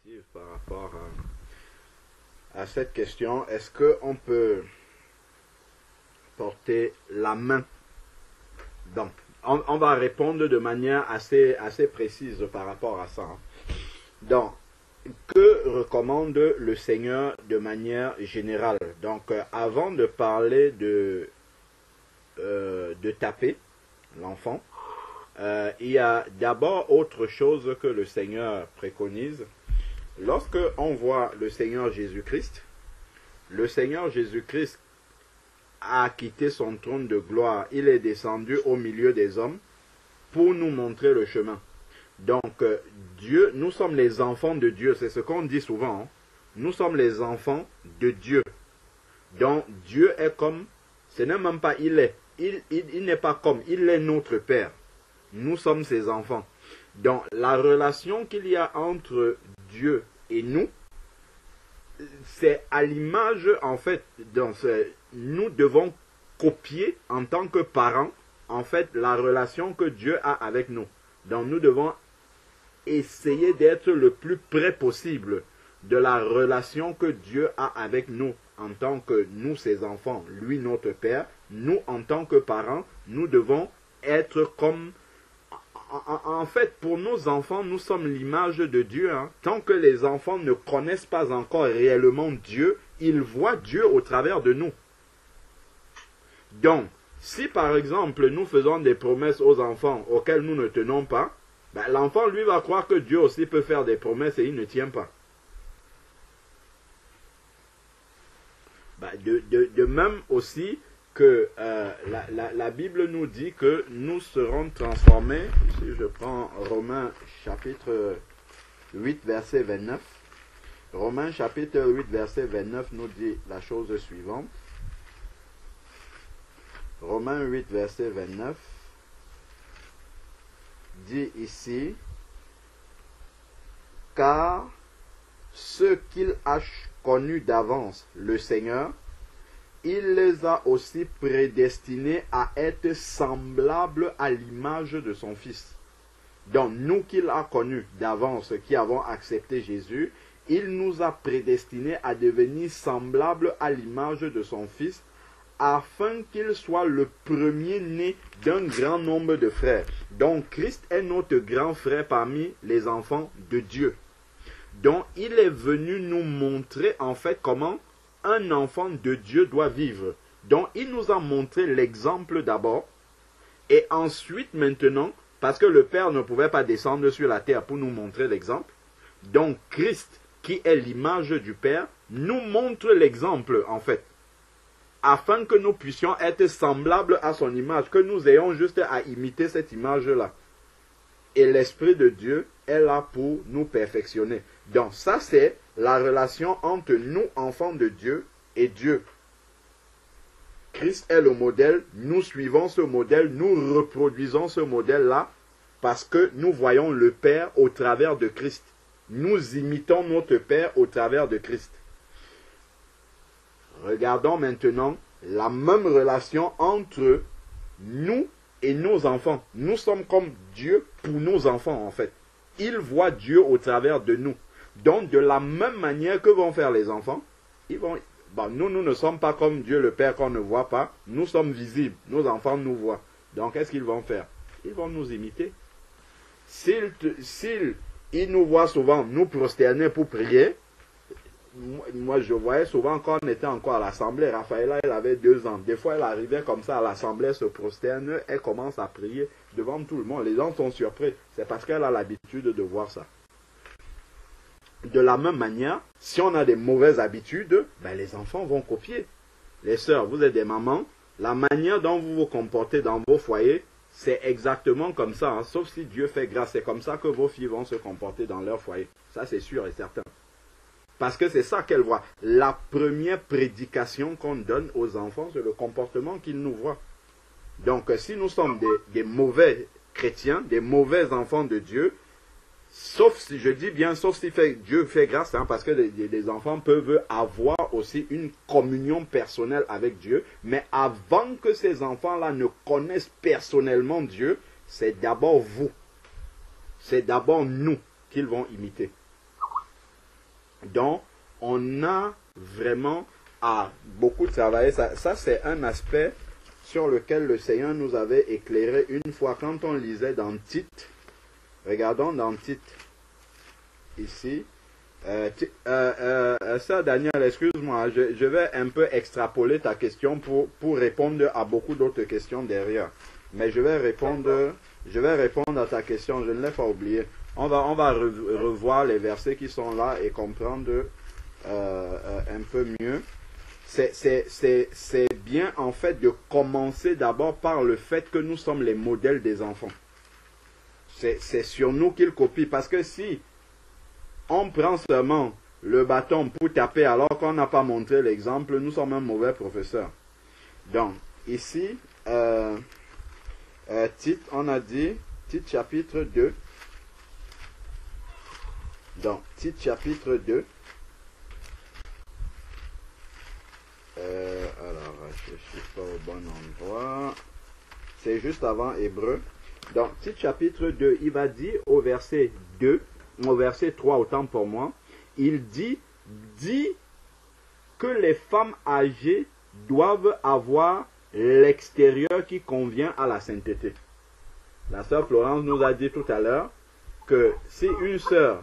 perspective par rapport à cette question. Est-ce qu'on peut porter la main? Donc, on va répondre de manière assez précise par rapport à ça. Donc, que recommande le Seigneur de manière générale? Donc, avant de parler de taper l'enfant, il y a d'abord autre chose que le Seigneur préconise. Lorsque on voit le Seigneur Jésus-Christ a quitté son trône de gloire. Il est descendu au milieu des hommes pour nous montrer le chemin. Donc, Dieu, nous sommes les enfants de Dieu. C'est ce qu'on dit souvent. Hein. Nous sommes les enfants de Dieu. Donc, Dieu est comme, ce n'est même pas il est. Il n'est pas comme, il est notre Père. Nous sommes ses enfants. Donc, la relation qu'il y a entre Dieu et nous, c'est à l'image, en fait, nous devons copier en tant que parents, en fait, la relation que Dieu a avec nous. Donc, nous devons essayer d'être le plus près possible de la relation que Dieu a avec nous en tant que nous, ses enfants, lui, notre Père. Nous, en tant que parents, nous devons être comme... En fait, pour nos enfants, nous sommes l'image de Dieu. Hein. Tant que les enfants ne connaissent pas encore réellement Dieu, ils voient Dieu au travers de nous. Donc, si par exemple, nous faisons des promesses aux enfants auxquelles nous ne tenons pas, ben, l'enfant, lui, va croire que Dieu aussi peut faire des promesses et il ne tient pas. Ben, de même aussi que la Bible nous dit que nous serons transformés. Si je prends Romains chapitre 8, verset 29. Romains chapitre 8, verset 29 nous dit la chose suivante. Romains 8, verset 29 dit ici, car ceux qu'il a connus d'avance, le Seigneur, il les a aussi prédestinés à être semblables à l'image de son Fils. Donc, nous qu'il a connus d'avance, qui avons accepté Jésus, il nous a prédestinés à devenir semblables à l'image de son Fils, afin qu'il soit le premier-né d'un grand nombre de frères. Donc, Christ est notre grand frère parmi les enfants de Dieu. Donc, il est venu nous montrer en fait comment un enfant de Dieu doit vivre. Donc, il nous a montré l'exemple d'abord. Et ensuite, maintenant, parce que le Père ne pouvait pas descendre sur la terre pour nous montrer l'exemple. Donc, Christ, qui est l'image du Père, nous montre l'exemple, en fait. Afin que nous puissions être semblables à son image. Que nous ayons juste à imiter cette image-là. Et l'Esprit de Dieu est là pour nous perfectionner. Donc, ça, c'est la relation entre nous, enfants de Dieu, et Dieu. Christ est le modèle, nous suivons ce modèle, nous reproduisons ce modèle-là, parce que nous voyons le Père au travers de Christ. Nous imitons notre Père au travers de Christ. Regardons maintenant la même relation entre nous et nos enfants. Nous sommes comme Dieu pour nos enfants, en fait. Ils voient Dieu au travers de nous. Donc, de la même manière que vont faire les enfants, nous ne sommes pas comme Dieu le Père qu'on ne voit pas. Nous sommes visibles. Nos enfants nous voient. Donc, qu'est-ce qu'ils vont faire? Ils vont nous imiter. S'ils nous voient souvent nous prosterner pour prier, moi je voyais souvent quand on était encore à l'assemblée, Raphaëla, elle avait 2 ans. Des fois, elle arrivait comme ça à l'assemblée, se prosterne, elle commence à prier devant tout le monde. Les gens sont surpris. C'est parce qu'elle a l'habitude de voir ça. De la même manière, si on a des mauvaises habitudes, ben les enfants vont copier. Les sœurs, vous êtes des mamans, la manière dont vous vous comportez dans vos foyers, c'est exactement comme ça. Hein. Sauf si Dieu fait grâce, c'est comme ça que vos filles vont se comporter dans leur foyer. Ça, c'est sûr et certain. Parce que c'est ça qu'elles voient. La première prédication qu'on donne aux enfants, c'est le comportement qu'ils nous voient. Donc, si nous sommes des mauvais chrétiens, des mauvais enfants de Dieu, sauf si, je dis bien, sauf si Dieu fait grâce, hein, parce que les enfants peuvent avoir aussi une communion personnelle avec Dieu, mais avant que ces enfants-là ne connaissent personnellement Dieu, c'est d'abord vous, c'est d'abord nous qu'ils vont imiter. Donc, on a vraiment à beaucoup travailler. Ça c'est un aspect sur lequel le Seigneur nous avait éclairé une fois quand on lisait dans Tite. Regardons dans Tite, ici. Sœur Daniel, excuse-moi, je vais un peu extrapoler ta question pour répondre à beaucoup d'autres questions derrière. Mais je vais répondre à ta question, je ne l'ai pas oublié. On va revoir les versets qui sont là et comprendre un peu mieux. C'est bien en fait de commencer d'abord par le fait que nous sommes les modèles des enfants. C'est sur nous qu'ils copient. Parce que si on prend seulement le bâton pour taper alors qu'on n'a pas montré l'exemple, nous sommes un mauvais professeur. Donc, ici, Tite, on a dit, Tite chapitre 2. Donc, Tite chapitre 2. Alors, je ne suis pas au bon endroit. C'est juste avant Hébreu. Donc, Tite chapitre 2, il va dire au verset 2, au verset 3, autant pour moi, il dit que les femmes âgées doivent avoir l'extérieur qui convient à la sainteté. La sœur Florence nous a dit tout à l'heure que si une sœur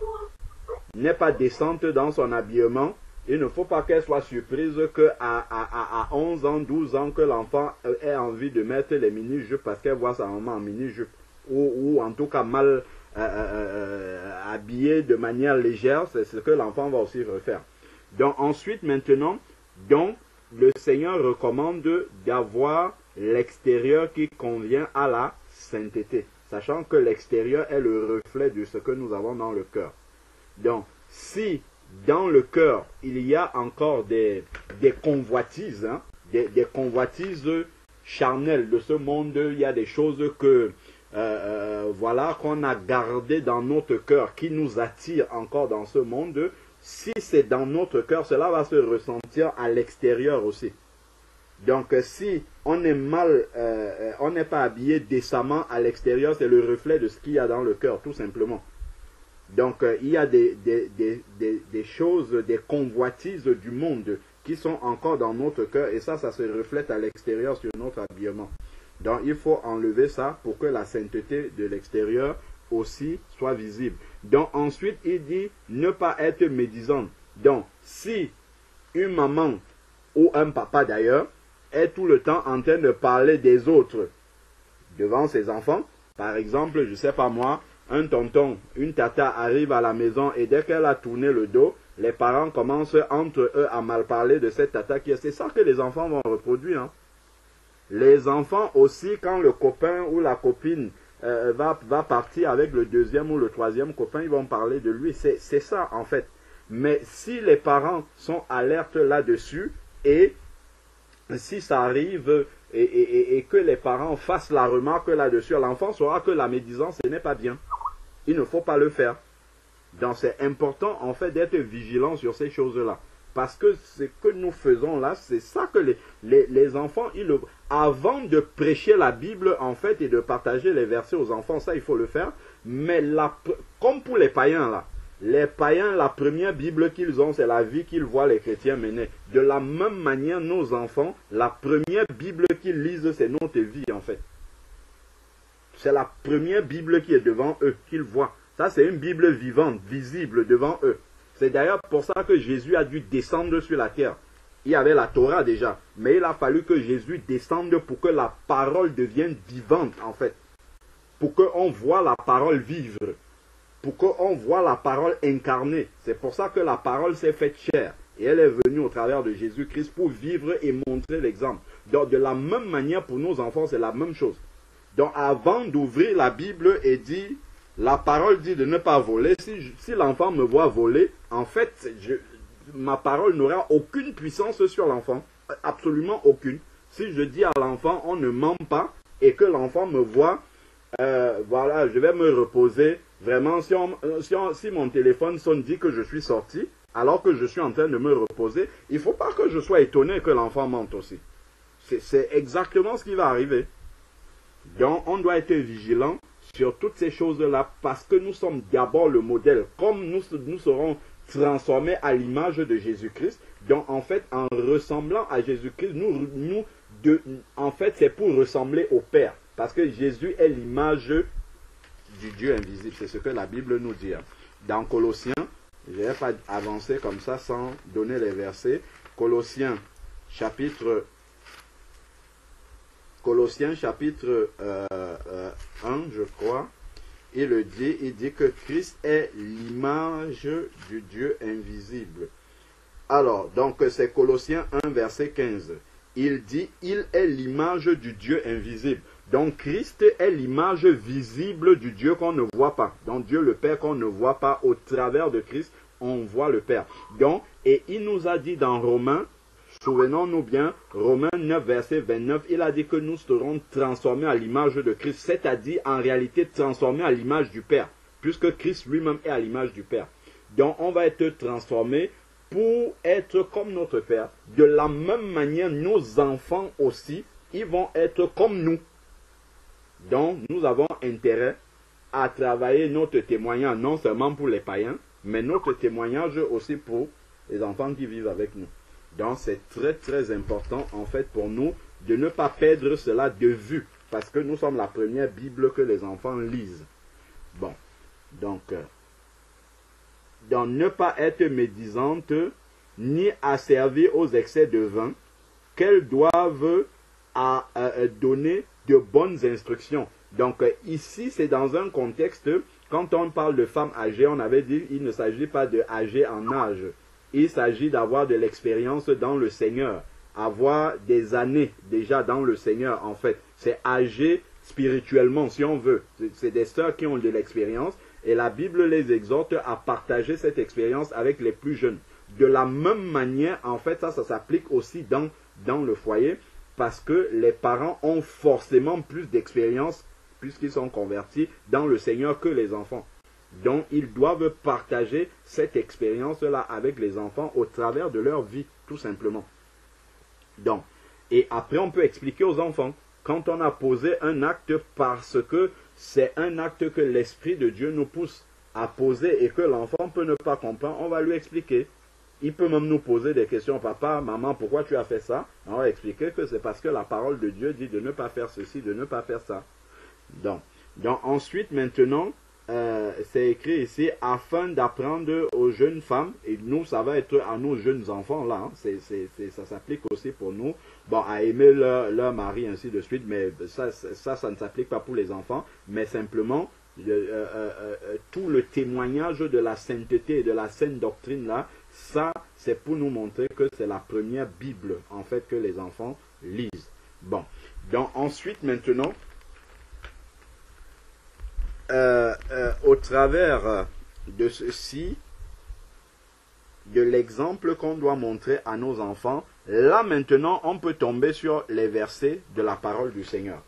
n'est pas décente dans son habillement, il ne faut pas qu'elle soit surprise qu'à 11 ans, 12 ans, que l'enfant ait envie de mettre les mini-jupes parce qu'elle voit sa maman en mini-jupe. Ou en tout cas mal habillé de manière légère, c'est ce que l'enfant va aussi refaire. Donc ensuite, maintenant, donc, le Seigneur recommande d'avoir l'extérieur qui convient à la sainteté, sachant que l'extérieur est le reflet de ce que nous avons dans le cœur. Donc, si dans le cœur, il y a encore des convoitises, hein, des convoitises charnelles de ce monde, il y a des choses que voilà, qu'on a gardées dans notre cœur, qui nous attirent encore dans ce monde. Si c'est dans notre cœur, cela va se ressentir à l'extérieur aussi. Donc, si on est mal, on n'est pas habillé décemment à l'extérieur, c'est le reflet de ce qu'il y a dans le cœur, tout simplement. Donc, il y a des choses, des convoitises du monde qui sont encore dans notre cœur, et ça se reflète à l'extérieur sur notre habillement. Donc, il faut enlever ça pour que la sainteté de l'extérieur aussi soit visible. Donc, ensuite, il dit ne pas être médisant. Donc, si une maman ou un papa d'ailleurs est tout le temps en train de parler des autres devant ses enfants, par exemple, je ne sais pas moi, un tonton, une tata arrive à la maison et dès qu'elle a tourné le dos, les parents commencent entre eux à mal parler de cette tata qui est... C'est ça que les enfants vont reproduire. Hein. Les enfants aussi, quand le copain ou la copine va partir avec le deuxième ou le troisième copain, ils vont parler de lui. C'est ça en fait. Mais si les parents sont alertes là-dessus et si ça arrive et que les parents fassent la remarque là-dessus, l'enfant saura que la médisance, ce n'est pas bien. Il ne faut pas le faire. Donc c'est important en fait d'être vigilant sur ces choses-là. Parce que ce que nous faisons là, c'est ça que les enfants, avant de prêcher la Bible en fait et de partager les versets aux enfants, ça il faut le faire. Mais comme pour les païens là, les païens, la première Bible qu'ils ont, c'est la vie qu'ils voient les chrétiens mener. De la même manière, nos enfants, la première Bible qu'ils lisent, c'est notre vie en fait. C'est la première Bible qui est devant eux, qu'ils voient. Ça, c'est une Bible vivante, visible devant eux. C'est d'ailleurs pour ça que Jésus a dû descendre sur la terre. Il y avait la Torah déjà, mais il a fallu que Jésus descende pour que la parole devienne vivante en fait. Pour qu'on voit la parole vivre. Pour qu'on voit la parole incarnée. C'est pour ça que la parole s'est faite chair. Et elle est venue au travers de Jésus-Christ pour vivre et montrer l'exemple. Donc de la même manière pour nos enfants, c'est la même chose. Donc avant d'ouvrir la Bible et dire, la parole dit de ne pas voler. Si l'enfant me voit voler, en fait, ma parole n'aura aucune puissance sur l'enfant. Absolument aucune. Si je dis à l'enfant, on ne ment pas, et que l'enfant me voit, voilà, je vais me reposer. Vraiment, si mon téléphone sonne, dit que je suis sorti, alors que je suis en train de me reposer, il ne faut pas que je sois étonné que l'enfant mente aussi. C'est exactement ce qui va arriver. Donc, on doit être vigilant sur toutes ces choses-là parce que nous sommes d'abord le modèle. Comme nous serons transformés à l'image de Jésus-Christ. Donc, en fait, en ressemblant à Jésus-Christ, en fait, c'est pour ressembler au Père. Parce que Jésus est l'image du Dieu invisible. C'est ce que la Bible nous dit. Dans Colossiens, je ne vais pas avancer comme ça sans donner les versets. Colossiens chapitre 1, je crois. Il dit que Christ est l'image du Dieu invisible. Alors, donc c'est Colossiens 1, verset 15. Il dit, il est l'image du Dieu invisible. Donc Christ est l'image visible du Dieu qu'on ne voit pas. Donc Dieu le Père qu'on ne voit pas, au travers de Christ, on voit le Père. Donc, et il nous a dit dans Romains, souvenons-nous bien, Romains 9, verset 29, il a dit que nous serons transformés à l'image de Christ, c'est-à-dire en réalité transformés à l'image du Père, puisque Christ lui-même est à l'image du Père. Donc on va être transformés pour être comme notre Père. De la même manière, nos enfants aussi, ils vont être comme nous. Donc nous avons intérêt à travailler notre témoignage, non seulement pour les païens, mais notre témoignage aussi pour les enfants qui vivent avec nous. Donc c'est très très important en fait pour nous de ne pas perdre cela de vue, parce que nous sommes la première Bible que les enfants lisent. Bon, donc ne pas être médisante, ni asservir aux excès de vin, qu'elles doivent donner de bonnes instructions. Donc ici c'est dans un contexte, quand on parle de femmes âgées, on avait dit il ne s'agit pas de âgées en âge. Il s'agit d'avoir de l'expérience dans le Seigneur, avoir des années déjà dans le Seigneur en fait. C'est âgé spirituellement si on veut. C'est des sœurs qui ont de l'expérience et la Bible les exhorte à partager cette expérience avec les plus jeunes. De la même manière, en fait, ça s'applique aussi dans le foyer parce que les parents ont forcément plus d'expérience puisqu'ils sont convertis dans le Seigneur que les enfants. Donc, ils doivent partager cette expérience-là avec les enfants au travers de leur vie, tout simplement. Donc, et après, on peut expliquer aux enfants, quand on a posé un acte parce que c'est un acte que l'Esprit de Dieu nous pousse à poser et que l'enfant peut ne pas comprendre, on va lui expliquer. Il peut même nous poser des questions, papa, maman, pourquoi tu as fait ça? On va expliquer que c'est parce que la parole de Dieu dit de ne pas faire ceci, de ne pas faire ça. Donc ensuite, maintenant, c'est écrit ici, afin d'apprendre aux jeunes femmes, et nous, ça va être à nos jeunes enfants, là, hein, ça s'applique aussi pour nous, bon, à aimer leur mari, ainsi de suite, mais ça ne s'applique pas pour les enfants, mais simplement, tout le témoignage de la sainteté et de la saine doctrine, là, ça, c'est pour nous montrer que c'est la première Bible, en fait, que les enfants lisent. Bon, donc ensuite, maintenant, au travers de ceci, de l'exemple qu'on doit montrer à nos enfants, là maintenant on peut tomber sur les versets de la parole du Seigneur.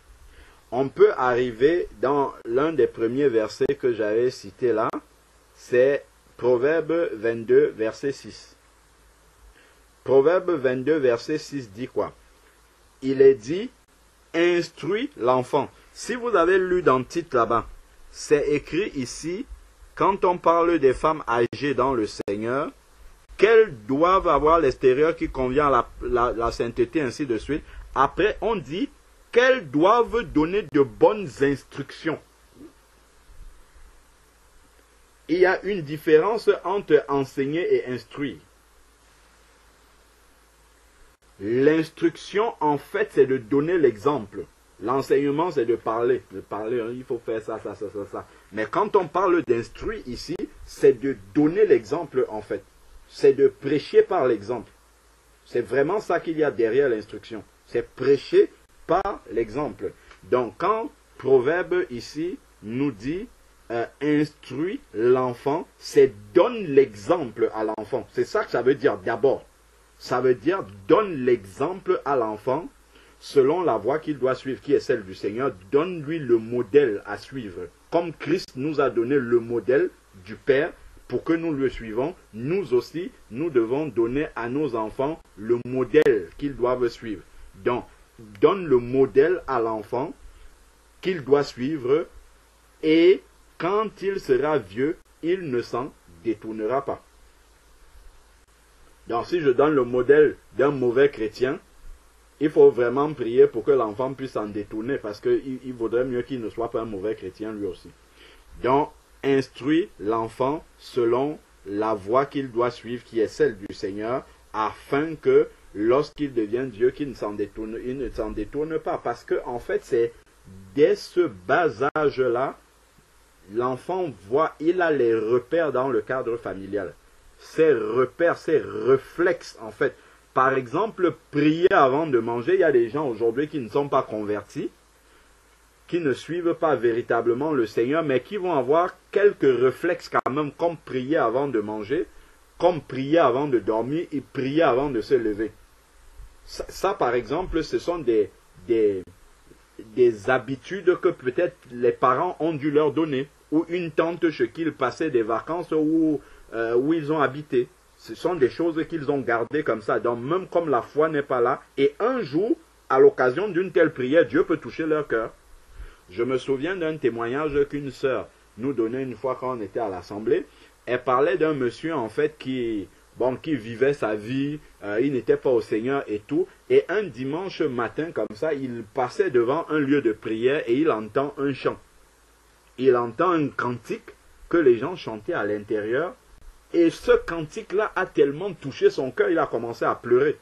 On peut arriver dans l'un des premiers versets que j'avais cité là, c'est Proverbe 22 verset 6. Proverbe 22 verset 6 dit quoi? Il est dit, instruis l'enfant. Si vous avez lu dans le titre là-bas, c'est écrit ici, quand on parle des femmes âgées dans le Seigneur, qu'elles doivent avoir l'extérieur qui convient à la sainteté, ainsi de suite. Après, on dit qu'elles doivent donner de bonnes instructions. Il y a une différence entre enseigner et instruire. L'instruction, en fait, c'est de donner l'exemple. L'enseignement, c'est de parler. De parler, il faut faire ça, ça, ça, ça, ça. Mais quand on parle d'instruire ici, c'est de donner l'exemple, en fait. C'est de prêcher par l'exemple. C'est vraiment ça qu'il y a derrière l'instruction. C'est prêcher par l'exemple. Donc, quand Proverbe ici nous dit instruit l'enfant, c'est donne l'exemple à l'enfant. C'est ça que ça veut dire d'abord. Ça veut dire donne l'exemple à l'enfant selon la voie qu'il doit suivre, qui est celle du Seigneur. Donne-lui le modèle à suivre. Comme Christ nous a donné le modèle du Père pour que nous le suivons, nous aussi, nous devons donner à nos enfants le modèle qu'ils doivent suivre. Donc, donne le modèle à l'enfant qu'il doit suivre et quand il sera vieux, il ne s'en détournera pas. Donc si je donne le modèle d'un mauvais chrétien, il faut vraiment prier pour que l'enfant puisse s'en détourner, parce qu'il vaudrait mieux qu'il ne soit pas un mauvais chrétien lui aussi. Donc, instruis l'enfant selon la voie qu'il doit suivre, qui est celle du Seigneur, afin que lorsqu'il devient Dieu, il ne s'en détourne pas. Parce que, en fait, c'est dès ce bas âge-là, l'enfant voit, il a les repères dans le cadre familial. Ces repères, ces réflexes, en fait. Par exemple, prier avant de manger, il y a des gens aujourd'hui qui ne sont pas convertis, qui ne suivent pas véritablement le Seigneur, mais qui vont avoir quelques réflexes quand même, comme prier avant de manger, comme prier avant de dormir et prier avant de se lever. Ça par exemple, ce sont des habitudes que peut-être les parents ont dû leur donner, ou une tante chez qui ils passaient des vacances où ils ont habité. Ce sont des choses qu'ils ont gardées comme ça. Donc même comme la foi n'est pas là, et un jour, à l'occasion d'une telle prière, Dieu peut toucher leur cœur. Je me souviens d'un témoignage qu'une sœur nous donnait une fois quand on était à l'assemblée. Elle parlait d'un monsieur en fait qui vivait sa vie, il n'était pas au Seigneur et tout. Et un dimanche matin comme ça, il passait devant un lieu de prière et il entend un chant. Il entend un cantique que les gens chantaient à l'intérieur. Et ce cantique-là a tellement touché son cœur, il a commencé à pleurer.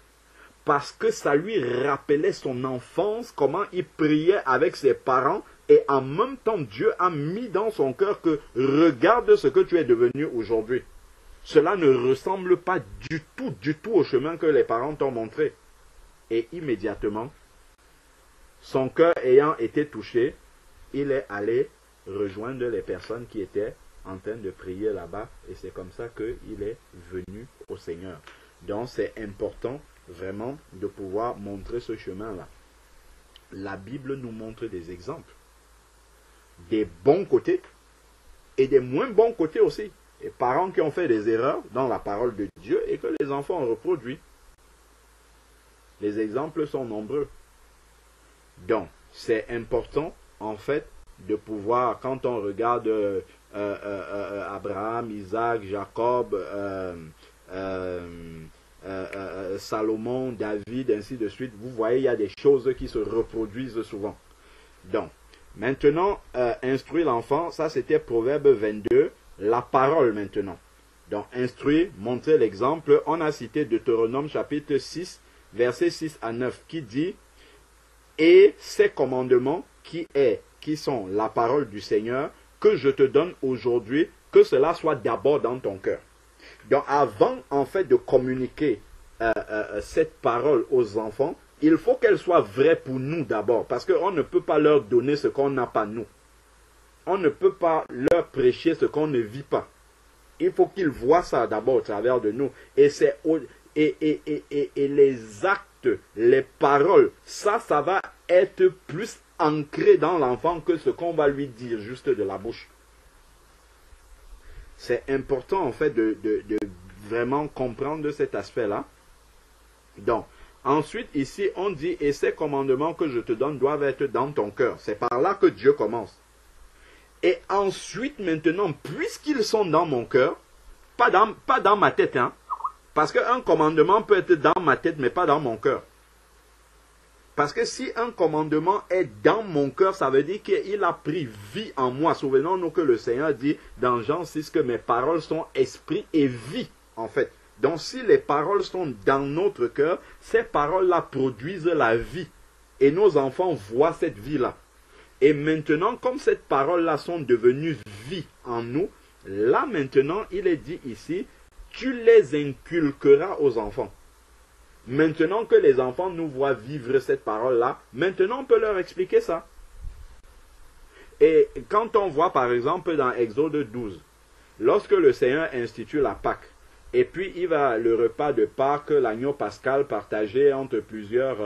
Parce que ça lui rappelait son enfance, comment il priait avec ses parents. Et en même temps, Dieu a mis dans son cœur que regarde ce que tu es devenu aujourd'hui. Cela ne ressemble pas du tout au chemin que les parents t'ont montré. Et immédiatement, son cœur ayant été touché, il est allé rejoindre les personnes qui étaient en train de prier là-bas. Et c'est comme ça qu'il est venu au Seigneur. Donc c'est important vraiment de pouvoir montrer ce chemin-là. La Bible nous montre des exemples. Des bons côtés et des moins bons côtés aussi. Et parents qui ont fait des erreurs dans la parole de Dieu et que les enfants ont reproduit. Les exemples sont nombreux. Donc, c'est important, en fait, de pouvoir, quand on regarde Abraham, Isaac, Jacob, Salomon, David, ainsi de suite, vous voyez, il y a des choses qui se reproduisent souvent. Donc, maintenant, instruire l'enfant, ça c'était Proverbe 22, la parole maintenant. Donc, instruire, montrer l'exemple. On a cité Deutéronome chapitre 6, versets 6 à 9, qui dit « Et ces commandements qui sont la parole du Seigneur, que je te donne aujourd'hui, que cela soit d'abord dans ton cœur. » Donc, avant, en fait, de communiquer cette parole aux enfants, il faut qu'elle soit vraie pour nous d'abord, parce qu'on ne peut pas leur donner ce qu'on n'a pas nous. On ne peut pas leur prêcher ce qu'on ne vit pas. Il faut qu'ils voient ça d'abord au travers de nous. Et les actes, les paroles, ça va être plus ancré dans l'enfant que ce qu'on va lui dire juste de la bouche. C'est important en fait de vraiment comprendre cet aspect-là. Donc, ensuite, ici, on dit, et ces commandements que je te donne doivent être dans ton cœur. C'est par là que Dieu commence. Et ensuite, maintenant, puisqu'ils sont dans mon cœur, pas dans ma tête, hein, parce qu'un commandement peut être dans ma tête, mais pas dans mon cœur. Parce que si un commandement est dans mon cœur, ça veut dire qu'il a pris vie en moi. Souvenons-nous que le Seigneur dit dans Jean 6 que mes paroles sont esprit et vie, en fait. Donc si les paroles sont dans notre cœur, ces paroles-là produisent la vie. Et nos enfants voient cette vie-là. Et maintenant, comme ces paroles-là sont devenues vie en nous, là maintenant, il est dit ici, tu les inculqueras aux enfants. Maintenant que les enfants nous voient vivre cette parole-là, maintenant on peut leur expliquer ça. Et quand on voit par exemple dans Exode 12, lorsque le Seigneur institue la Pâque, et puis il va le repas de Pâques, l'agneau pascal partagé entre plusieurs,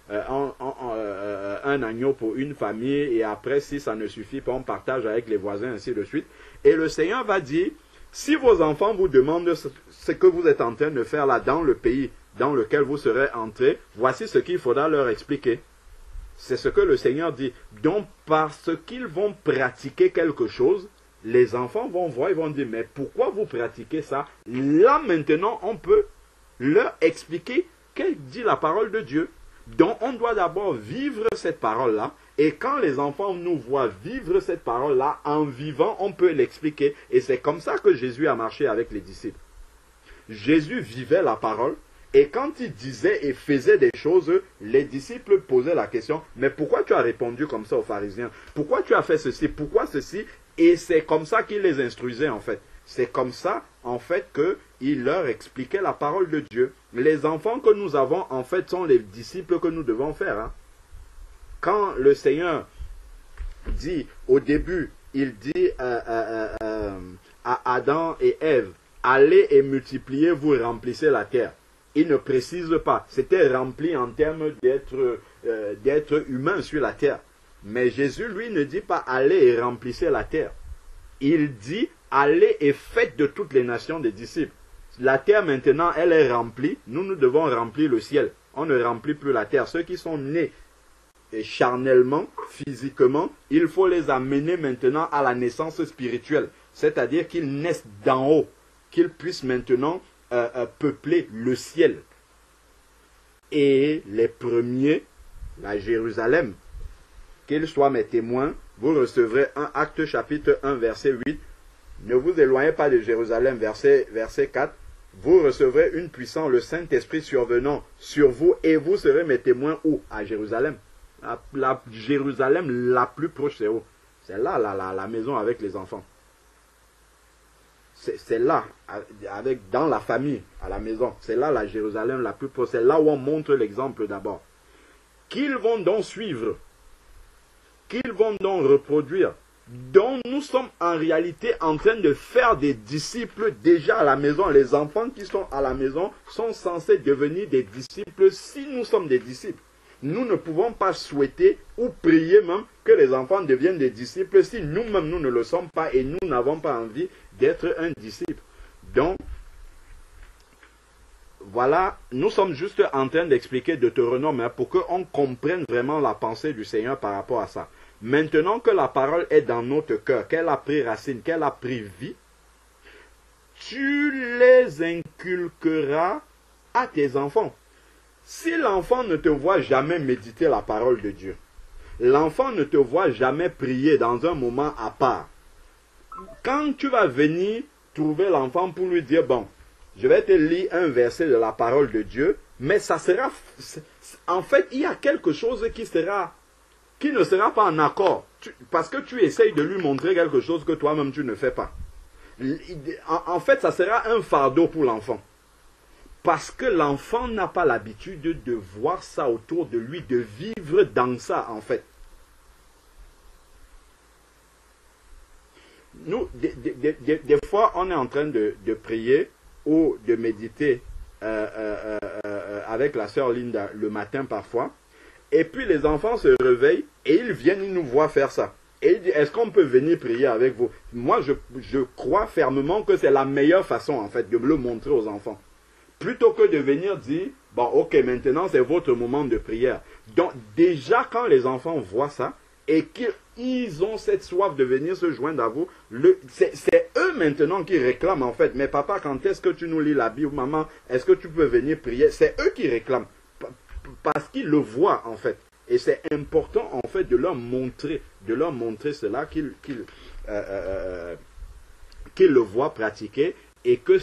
un agneau pour une famille, et après si ça ne suffit pas, on partage avec les voisins, ainsi de suite. Et le Seigneur va dire, si vos enfants vous demandent ce que vous êtes en train de faire là dans le pays dans lequel vous serez entrés, voici ce qu'il faudra leur expliquer. C'est ce que le Seigneur dit. Donc, parce qu'ils vont pratiquer quelque chose, les enfants vont voir, ils vont dire, mais pourquoi vous pratiquez ça? Là, maintenant, on peut. leur expliquer qu'elle dit la parole de Dieu. Donc, on doit d'abord vivre cette parole-là. Et quand les enfants nous voient vivre cette parole-là, en vivant, on peut l'expliquer. Et c'est comme ça que Jésus a marché avec les disciples. Jésus vivait la parole. Et quand il disait et faisait des choses, les disciples posaient la question, mais pourquoi tu as répondu comme ça aux pharisiens? Pourquoi tu as fait ceci? Pourquoi ceci? Et c'est comme ça qu'il les instruisait en fait. C'est comme ça en fait qu'il leur expliquait la parole de Dieu. Les enfants que nous avons en fait sont les disciples que nous devons faire. Hein. Quand le Seigneur dit au début, il dit à Adam et Ève, allez et multipliez, vous remplissez la terre. Il ne précise pas. C'était rempli en termes d'être humain sur la terre. Mais Jésus, lui, ne dit pas allez et remplissez la terre. Il dit allez et faites de toutes les nations des disciples. La terre maintenant, elle est remplie. Nous devons remplir le ciel. On ne remplit plus la terre. Ceux qui sont nés charnellement, physiquement, il faut les amener maintenant à la naissance spirituelle. C'est-à-dire qu'ils naissent d'en haut. Qu'ils puissent maintenant peupler le ciel. Et les premiers, la Jérusalem, qu'ils soient mes témoins, vous recevrez un Acte chapitre 1 verset 8. Ne vous éloignez pas de Jérusalem, verset 4. Vous recevrez une puissance, le Saint-Esprit survenant sur vous, et vous serez mes témoins où? À Jérusalem. La Jérusalem la plus proche, c'est où? C'est là la maison avec les enfants. C'est là, dans la famille, à la maison. C'est là la Jérusalem la plus proche. C'est là où on montre l'exemple d'abord. Qu'ils vont donc suivre, qu'ils vont donc reproduire, dont nous sommes en réalité en train de faire des disciples déjà à la maison. Les enfants qui sont à la maison sont censés devenir des disciples si nous sommes des disciples. Nous ne pouvons pas souhaiter ou prier même que les enfants deviennent des disciples si nous-mêmes nous ne le sommes pas et nous n'avons pas envie d'être un disciple. Donc, voilà, nous sommes juste en train d'expliquer Deutéronome pour qu'on comprenne vraiment la pensée du Seigneur par rapport à ça. Maintenant que la parole est dans notre cœur, qu'elle a pris racine, qu'elle a pris vie, tu les inculqueras à tes enfants. Si l'enfant ne te voit jamais méditer la parole de Dieu, l'enfant ne te voit jamais prier dans un moment à part, quand tu vas venir trouver l'enfant pour lui dire, bon, je vais te lire un verset de la parole de Dieu, mais ça sera, en fait, il y a quelque chose qui ne sera pas en accord, parce que tu essayes de lui montrer quelque chose que toi-même tu ne fais pas. En fait, ça sera un fardeau pour l'enfant. Parce que l'enfant n'a pas l'habitude de voir ça autour de lui, de vivre dans ça, en fait. Nous, des fois, on est en train de prier ou de méditer avec la sœur Linda le matin parfois. Et puis les enfants se réveillent et ils viennent, ils nous voient faire ça. Et ils disent, est-ce qu'on peut venir prier avec vous? Moi, je crois fermement que c'est la meilleure façon, en fait, de le montrer aux enfants. Plutôt que de venir dire, bon, ok, maintenant c'est votre moment de prière. Donc, déjà, quand les enfants voient ça, et qu'ils ont cette soif de venir se joindre à vous, c'est eux maintenant qui réclament, en fait. Mais papa, quand est-ce que tu nous lis la Bible? Maman, est-ce que tu peux venir prier? C'est eux qui réclament. Parce qu'ils le voient, en fait. Et c'est important, en fait, de leur montrer cela, qu'ils le voient pratiquer, et que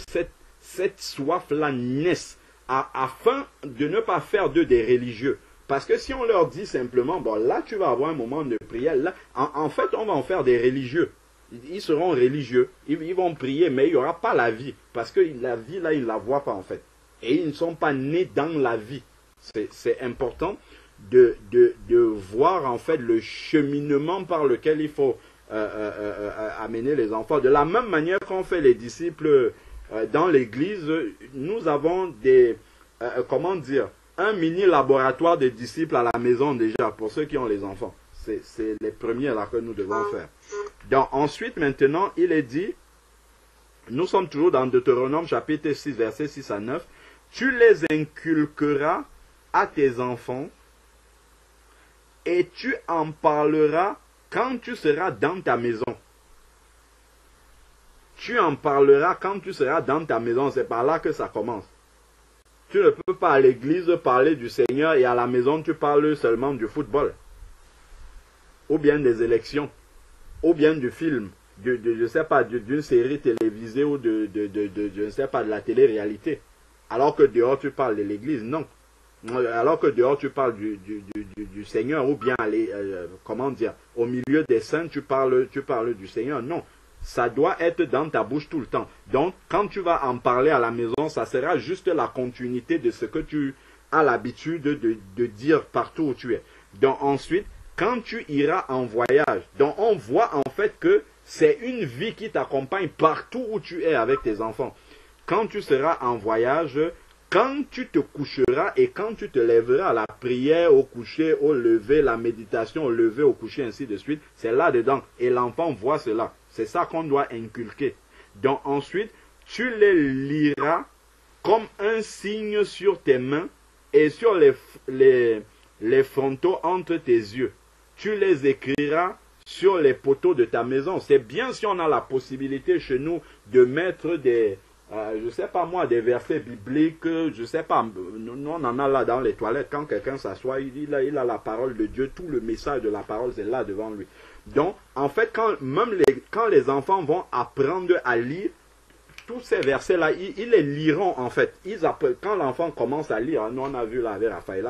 cette soif-là naisse afin de ne pas faire d'eux des religieux. Parce que si on leur dit simplement, bon là tu vas avoir un moment de prière, là, en fait on va en faire des religieux. Ils seront religieux, ils vont prier, mais il n'y aura pas la vie. Parce que la vie là, ils ne la voient pas en fait. Et ils ne sont pas nés dans la vie. C'est important de voir en fait le cheminement par lequel il faut amener les enfants. De la même manière qu'on fait les disciples dans l'église, nous avons un mini laboratoire de disciples à la maison déjà, pour ceux qui ont les enfants. C'est les premiers là que nous devons faire. Donc ensuite, maintenant, il est dit, nous sommes toujours dans Deutéronome chapitre 6, versets 6 à 9, tu les inculqueras à tes enfants et tu en parleras quand tu seras dans ta maison. Tu en parleras quand tu seras dans ta maison. C'est par là que ça commence. Tu ne peux pas à l'église parler du Seigneur et à la maison tu parles seulement du football. Ou bien des élections. Ou bien du film. Je sais pas, d'une série télévisée ou je ne sais pas, de la télé-réalité. Alors que dehors tu parles de l'église. Non. Alors que dehors tu parles du Seigneur. Ou bien, comment dire, au milieu des saints tu parles du Seigneur. Non. Ça doit être dans ta bouche tout le temps. Donc, quand tu vas en parler à la maison, ça sera juste la continuité de ce que tu as l'habitude de dire partout où tu es. Donc, ensuite, quand tu iras en voyage, donc on voit en fait que c'est une vie qui t'accompagne partout où tu es avec tes enfants. Quand tu seras en voyage, quand tu te coucheras et quand tu te lèveras, la prière au coucher, au lever, la méditation au lever, au coucher, ainsi de suite, c'est là-dedans. Et l'enfant voit cela. C'est ça qu'on doit inculquer. Donc ensuite, tu les liras comme un signe sur tes mains et sur les frontaux entre tes yeux. Tu les écriras sur les poteaux de ta maison. C'est bien si on a la possibilité chez nous de mettre des, je sais pas moi, des versets bibliques, je sais pas, nous on en a là dans les toilettes. Quand quelqu'un s'assoit, il a la parole de Dieu, tout le message de la parole, c'est là devant lui. Donc, en fait, quand les enfants vont apprendre à lire, tous ces versets-là, ils les liront en fait. Quand l'enfant commence à lire, nous on a vu là avec Raphaël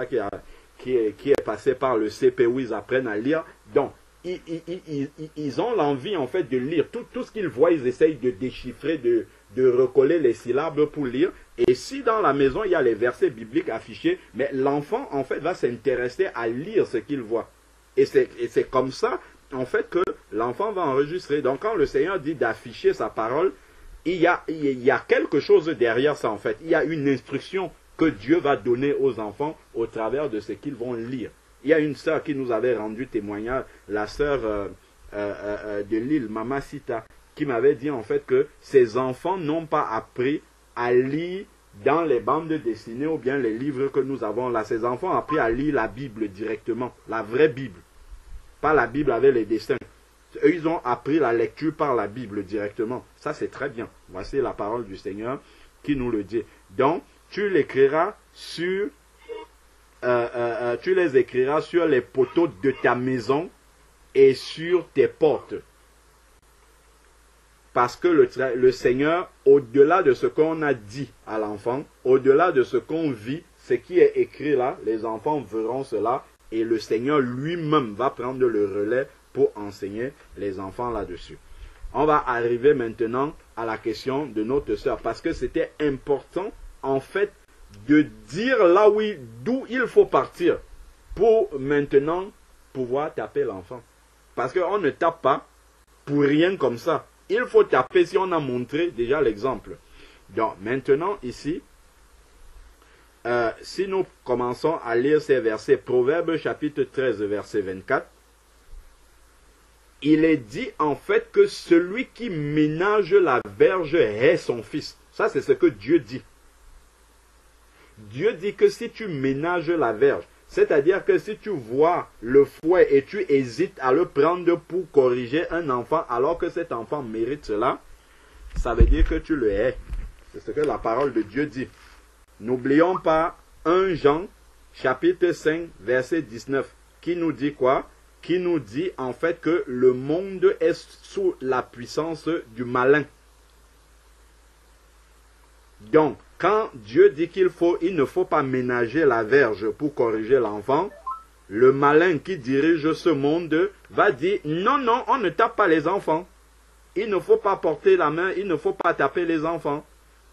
qui est passé par le CP où ils apprennent à lire. Donc, ils ont l'envie en fait de lire. Tout ce qu'ils voient, ils essayent de déchiffrer, de recoller les syllabes pour lire. Et si dans la maison, il y a les versets bibliques affichés, mais l'enfant en fait va s'intéresser à lire ce qu'il voit. Et c'est comme ça en fait que l'enfant va enregistrer. Donc quand le Seigneur dit d'afficher sa parole, il y a quelque chose derrière ça en fait. Il y a une instruction que Dieu va donner aux enfants au travers de ce qu'ils vont lire. Il y a une sœur qui nous avait rendu témoignage, la sœur de Lille, Mama Sita, qui m'avait dit en fait que ses enfants n'ont pas appris à lire dans les bandes dessinées ou bien les livres que nous avons là. Ses enfants ont appris à lire la Bible directement, la vraie Bible. Pas la Bible avec les dessins. Eux, ils ont appris la lecture par la Bible directement. Ça, c'est très bien. Voici la parole du Seigneur qui nous le dit. Donc, tu l'écriras sur, tu les écriras sur les poteaux de ta maison et sur tes portes. Parce que le Seigneur, au-delà de ce qu'on a dit à l'enfant, au-delà de ce qu'on vit, ce qui est écrit là, les enfants verront cela. Et le Seigneur lui-même va prendre le relais pour enseigner les enfants là-dessus. On va arriver maintenant à la question de notre sœur. Parce que c'était important, en fait, de dire là d'où il faut partir pour maintenant pouvoir taper l'enfant. Parce qu'on ne tape pas pour rien comme ça. Il faut taper si on a montré déjà l'exemple. Donc maintenant ici, si nous commençons à lire ces versets, Proverbes chapitre 13, verset 24, il est dit en fait que celui qui ménage la verge hait son fils. Ça, c'est ce que Dieu dit. Dieu dit que si tu ménages la verge, c'est-à-dire que si tu vois le fouet et tu hésites à le prendre pour corriger un enfant alors que cet enfant mérite cela, ça veut dire que tu le hais. C'est ce que la parole de Dieu dit. N'oublions pas 1 Jean, chapitre 5, verset 19, qui nous dit quoi? Qui nous dit en fait que le monde est sous la puissance du malin. Donc, quand Dieu dit il ne faut pas ménager la verge pour corriger l'enfant, le malin qui dirige ce monde va dire non, non, on ne tape pas les enfants. Il ne faut pas porter la main, il ne faut pas taper les enfants.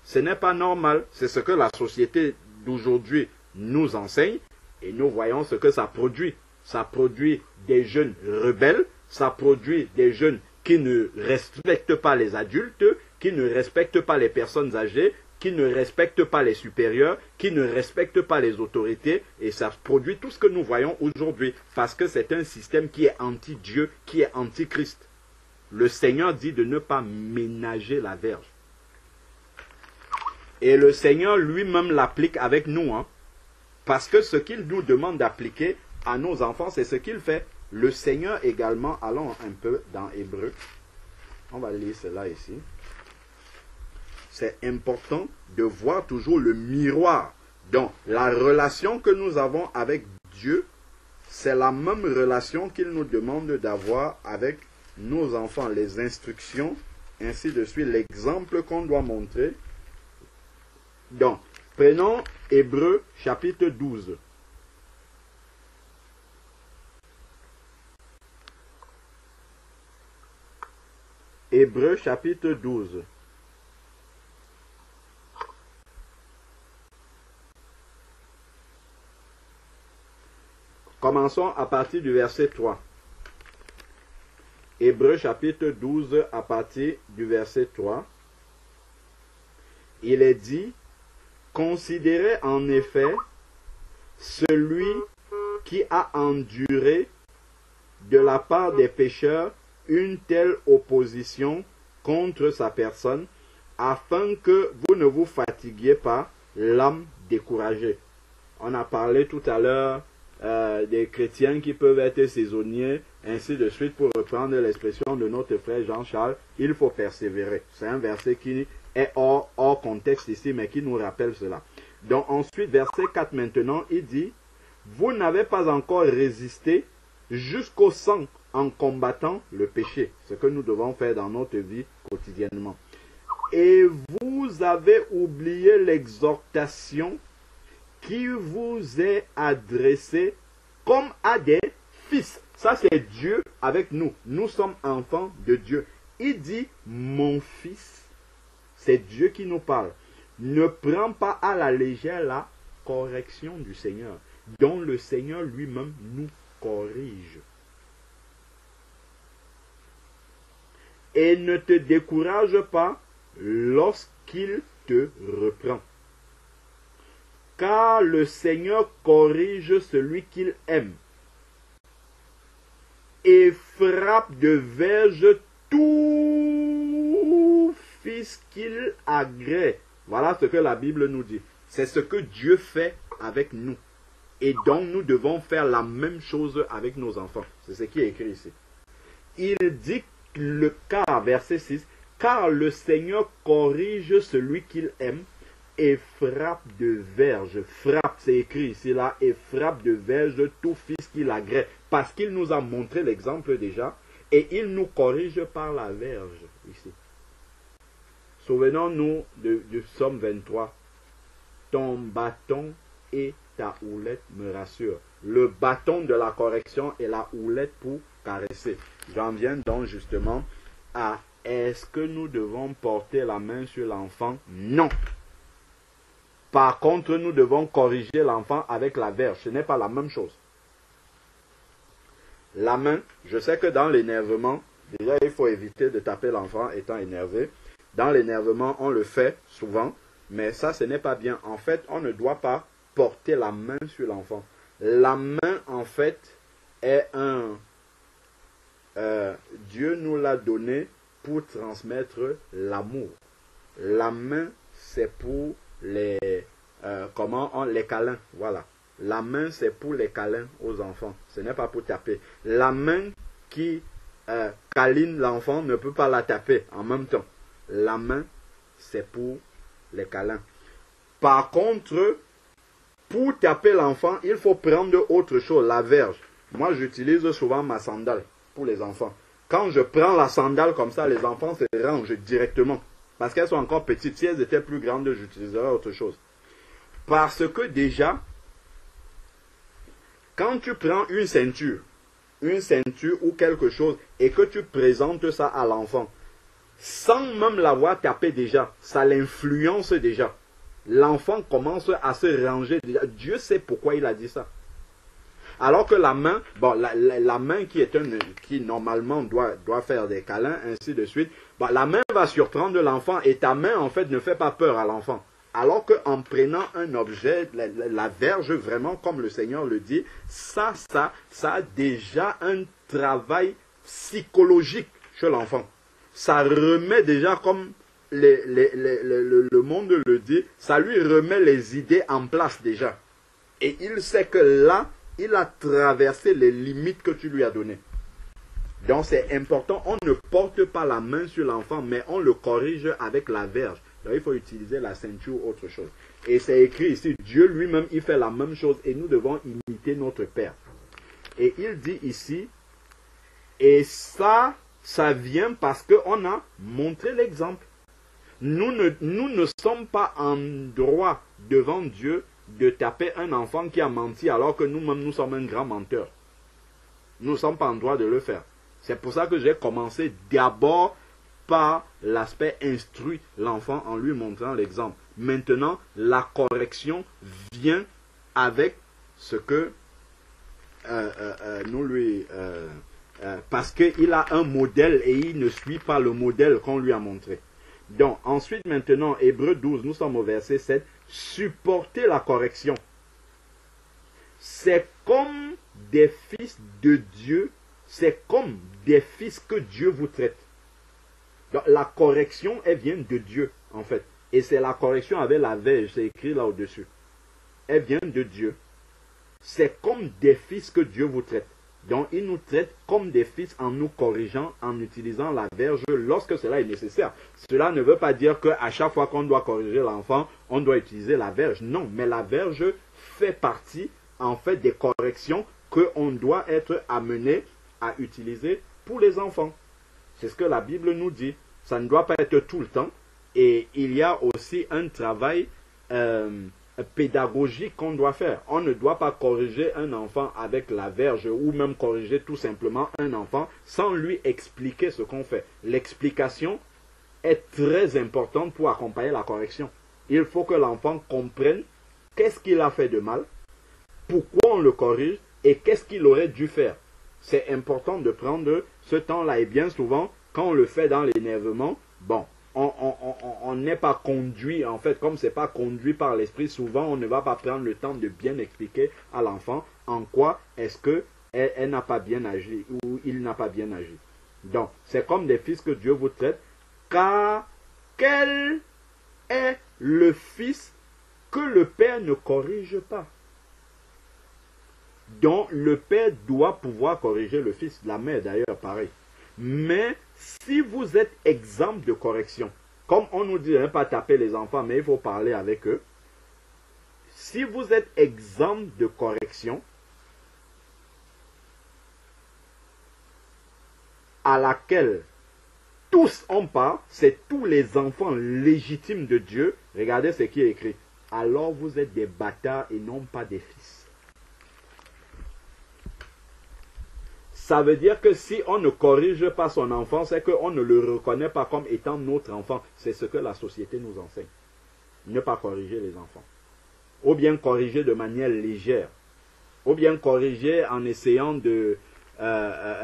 Ce n'est pas normal. C'est ce que la société d'aujourd'hui nous enseigne et nous voyons ce que ça produit. Ça produit des jeunes rebelles, ça produit des jeunes qui ne respectent pas les adultes, qui ne respectent pas les personnes âgées, qui ne respectent pas les supérieurs, qui ne respectent pas les autorités, et ça produit tout ce que nous voyons aujourd'hui, parce que c'est un système qui est anti-Dieu, qui est anti-Christ. Le Seigneur dit de ne pas ménager la verge. Et le Seigneur lui-même l'applique avec nous, hein, parce que ce qu'il nous demande d'appliquer à nos enfants, c'est ce qu'il fait. Le Seigneur également, allons un peu dans Hébreu, on va lire cela ici. C'est important de voir toujours le miroir Donc, la relation que nous avons avec Dieu, c'est la même relation qu'il nous demande d'avoir avec nos enfants, les instructions, ainsi de suite, l'exemple qu'on doit montrer. Donc, prenons Hébreux chapitre 12. Hébreux chapitre 12. Commençons à partir du verset 3. Hébreux chapitre 12 à partir du verset 3. Il est dit, considérez en effet celui qui a enduré de la part des pécheurs une telle opposition contre sa personne, afin que vous ne vous fatiguiez pas l'âme découragée. On a parlé tout à l'heure des chrétiens qui peuvent être saisonniers, ainsi de suite, pour reprendre l'expression de notre frère Jean-Charles, il faut persévérer. C'est un verset qui est hors contexte ici, mais qui nous rappelle cela. Donc ensuite, verset 4 maintenant, il dit, vous n'avez pas encore résisté jusqu'au sang en combattant le péché, ce que nous devons faire dans notre vie quotidiennement. Et vous avez oublié l'exhortation qui vous est adressée comme à des fils. Ça, c'est Dieu avec nous. Nous sommes enfants de Dieu. Il dit, mon fils, c'est Dieu qui nous parle. Ne prends pas à la légère la correction du Seigneur, dont le Seigneur lui-même nous corrige. Et ne te décourage pas lorsqu'il te reprend. Car le Seigneur corrige celui qu'il aime et frappe de verge tout fils qu'il agrée. Voilà ce que la Bible nous dit. C'est ce que Dieu fait avec nous. Et donc nous devons faire la même chose avec nos enfants. C'est ce qui est écrit ici. Il dit le car, verset 6, car le Seigneur corrige celui qu'il aime et frappe de verge. Frappe, c'est écrit ici là, et frappe de verge tout fils qu'il agrée. Parce qu'il nous a montré l'exemple déjà, et il nous corrige par la verge ici. Souvenons-nous du psaume 23. Ton bâton et ta houlette me rassurent. Le bâton de la correction et la houlette pour caresser. J'en viens donc justement à est-ce que nous devons porter la main sur l'enfant? Non. Par contre, nous devons corriger l'enfant avec la verge. Ce n'est pas la même chose. La main, je sais que dans l'énervement, déjà il faut éviter de taper l'enfant étant énervé. Dans l'énervement, on le fait souvent, mais ça ce n'est pas bien. En fait, on ne doit pas porter la main sur l'enfant. La main, en fait, est Dieu nous l'a donné pour transmettre l'amour. La main, c'est pour les câlins, voilà. La main, c'est pour les câlins aux enfants. Ce n'est pas pour taper. La main qui câline l'enfant ne peut pas la taper en même temps. La main, c'est pour les câlins. Par contre, pour taper l'enfant, il faut prendre autre chose, la verge. Moi, j'utilise souvent ma sandale pour les enfants. Quand je prends la sandale comme ça, les enfants se rangent directement. Parce qu'elles sont encore petites. Si elles étaient plus grandes, j'utiliserais autre chose. Parce que déjà, quand tu prends une ceinture ou quelque chose, et que tu présentes ça à l'enfant, sans même l'avoir tapé déjà, ça l'influence déjà. L'enfant commence à se ranger déjà. Dieu sait pourquoi il a dit ça. Alors que la main, bon, la main qui normalement doit faire des câlins, ainsi de suite, bon, la main va surprendre l'enfant et ta main en fait ne fait pas peur à l'enfant. Alors qu'en prenant un objet, la verge vraiment comme le Seigneur le dit, ça a déjà un travail psychologique chez l'enfant. Ça remet déjà comme le monde le dit, ça lui remet les idées en place déjà. Et il sait que là, il a traversé les limites que tu lui as données. Donc c'est important, on ne porte pas la main sur l'enfant, mais on le corrige avec la verge. Donc il faut utiliser la ceinture ou autre chose. Et c'est écrit ici, Dieu lui-même, il fait la même chose et nous devons imiter notre Père. Et il dit ici, et ça vient parce qu'on a montré l'exemple. Nous ne sommes pas en droit devant Dieu de taper un enfant qui a menti alors que nous-mêmes nous sommes un grand menteur. Nous ne sommes pas en droit de le faire. C'est pour ça que j'ai commencé d'abord par l'aspect instruit l'enfant en lui montrant l'exemple. Maintenant, la correction vient avec ce que nous lui... parce qu'il a un modèle et il ne suit pas le modèle qu'on lui a montré. Donc, ensuite, maintenant, Hébreux 12, nous sommes au verset 7. Supporter la correction. C'est comme des fils de Dieu, c'est comme des fils que Dieu vous traite. Donc, la correction, elle vient de Dieu, en fait. Et c'est la correction avec la verge, c'est écrit là au-dessus. Elle vient de Dieu. C'est comme des fils que Dieu vous traite. Donc, il nous traite comme des fils en nous corrigeant, en utilisant la verge lorsque cela est nécessaire. Cela ne veut pas dire qu'à chaque fois qu'on doit corriger l'enfant, on doit utiliser la verge. Non, mais la verge fait partie, en fait, des corrections qu'on doit être amené à utiliser pour les enfants. C'est ce que la Bible nous dit. Ça ne doit pas être tout le temps. Et il y a aussi un travail pédagogique qu'on doit faire. On ne doit pas corriger un enfant avec la verge ou même corriger tout simplement un enfant sans lui expliquer ce qu'on fait. L'explication est très importante pour accompagner la correction. Il faut que l'enfant comprenne qu'est-ce qu'il a fait de mal, pourquoi on le corrige et qu'est-ce qu'il aurait dû faire. C'est important de prendre ce temps-là et bien souvent, quand on le fait dans l'énervement, bon, on n'est pas conduit, en fait, comme ce n'est pas conduit par l'esprit, souvent on ne va pas prendre le temps de bien expliquer à l'enfant en quoi est-ce que elle n'a pas bien agi ou il n'a pas bien agi. Donc, c'est comme des fils que Dieu vous traite, car quel est le fils que le Père ne corrige pas? Donc, le Père doit pouvoir corriger le fils, la mère d'ailleurs, pareil. Mais si vous êtes exempt de correction, comme on nous dit, ne pas taper les enfants, mais il faut parler avec eux. Si vous êtes exempt de correction, à laquelle tous ont part, c'est tous les enfants légitimes de Dieu, regardez ce qui est écrit. Alors vous êtes des bâtards et non pas des fils. Ça veut dire que si on ne corrige pas son enfant, c'est qu'on ne le reconnaît pas comme étant notre enfant. C'est ce que la société nous enseigne. Ne pas corriger les enfants. Ou bien corriger de manière légère. Ou bien corriger en essayant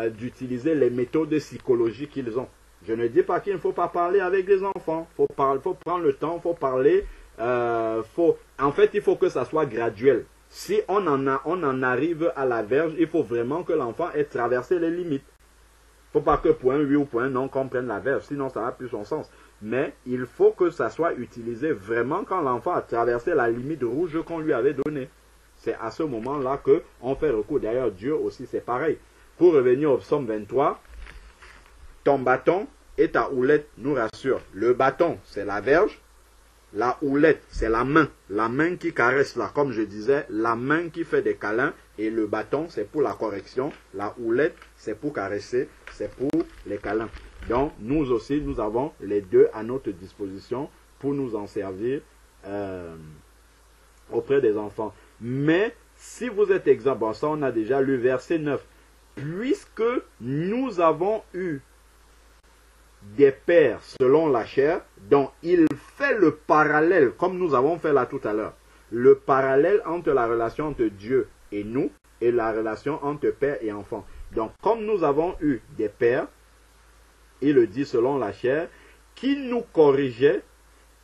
d'utiliser les méthodes psychologiques qu'ils ont. Je ne dis pas qu'il ne faut pas parler avec les enfants. Il faut prendre le temps, il faut parler. En fait, il faut que ça soit graduel. Si on en arrive à la verge, il faut vraiment que l'enfant ait traversé les limites. Il ne faut pas que pour un oui ou pour un non qu'on prenne la verge, sinon ça n'a plus son sens. Mais il faut que ça soit utilisé vraiment quand l'enfant a traversé la limite rouge qu'on lui avait donnée. C'est à ce moment-là qu'on fait recours. D'ailleurs, Dieu aussi, c'est pareil. Pour revenir au psaume 23, ton bâton et ta houlette nous rassurent. Le bâton, c'est la verge. La houlette, c'est la main qui caresse là, comme je disais, la main qui fait des câlins, et le bâton, c'est pour la correction, la houlette, c'est pour caresser, c'est pour les câlins. Donc, nous aussi, nous avons les deux à notre disposition pour nous en servir auprès des enfants. Mais, si vous êtes exempt, bon, ça on a déjà lu verset 9, puisque nous avons eu des pères selon la chair, dont il fait le parallèle, comme nous avons fait là tout à l'heure, le parallèle entre la relation entre Dieu et nous, et la relation entre père et enfant. Donc, comme nous avons eu des pères, il le dit selon la chair, qui nous corrigeaient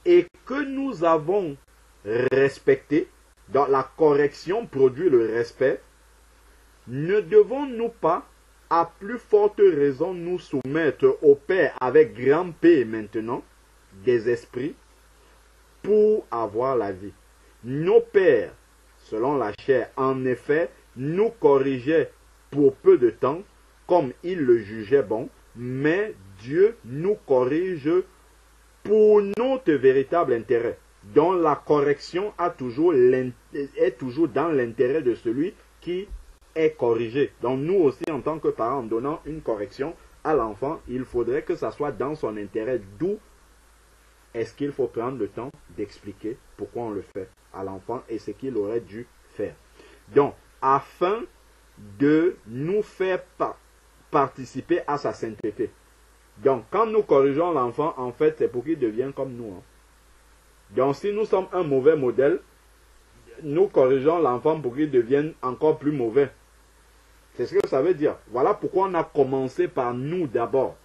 et que nous avons respecté, donc la correction produit le respect, ne devons-nous pas à plus forte raison nous soumettre au Père avec grand P maintenant, des esprits, pour avoir la vie. Nos pères, selon la chair, en effet, nous corrigeaient pour peu de temps, comme ils le jugeaient bon, mais Dieu nous corrige pour notre véritable intérêt, dont la correction est toujours dans l'intérêt de celui qui est corrigé. Donc nous aussi, en tant que parents, en donnant une correction à l'enfant, il faudrait que ça soit dans son intérêt. D'où est-ce qu'il faut prendre le temps d'expliquer pourquoi on le fait à l'enfant et ce qu'il aurait dû faire. Donc, afin de nous faire participer à sa sainteté. Donc, quand nous corrigeons l'enfant, en fait, c'est pour qu'il devienne comme nous. Donc, si nous sommes un mauvais modèle, nous corrigeons l'enfant pour qu'il devienne encore plus mauvais. C'est ce que ça veut dire. Voilà pourquoi on a commencé par nous d'abord,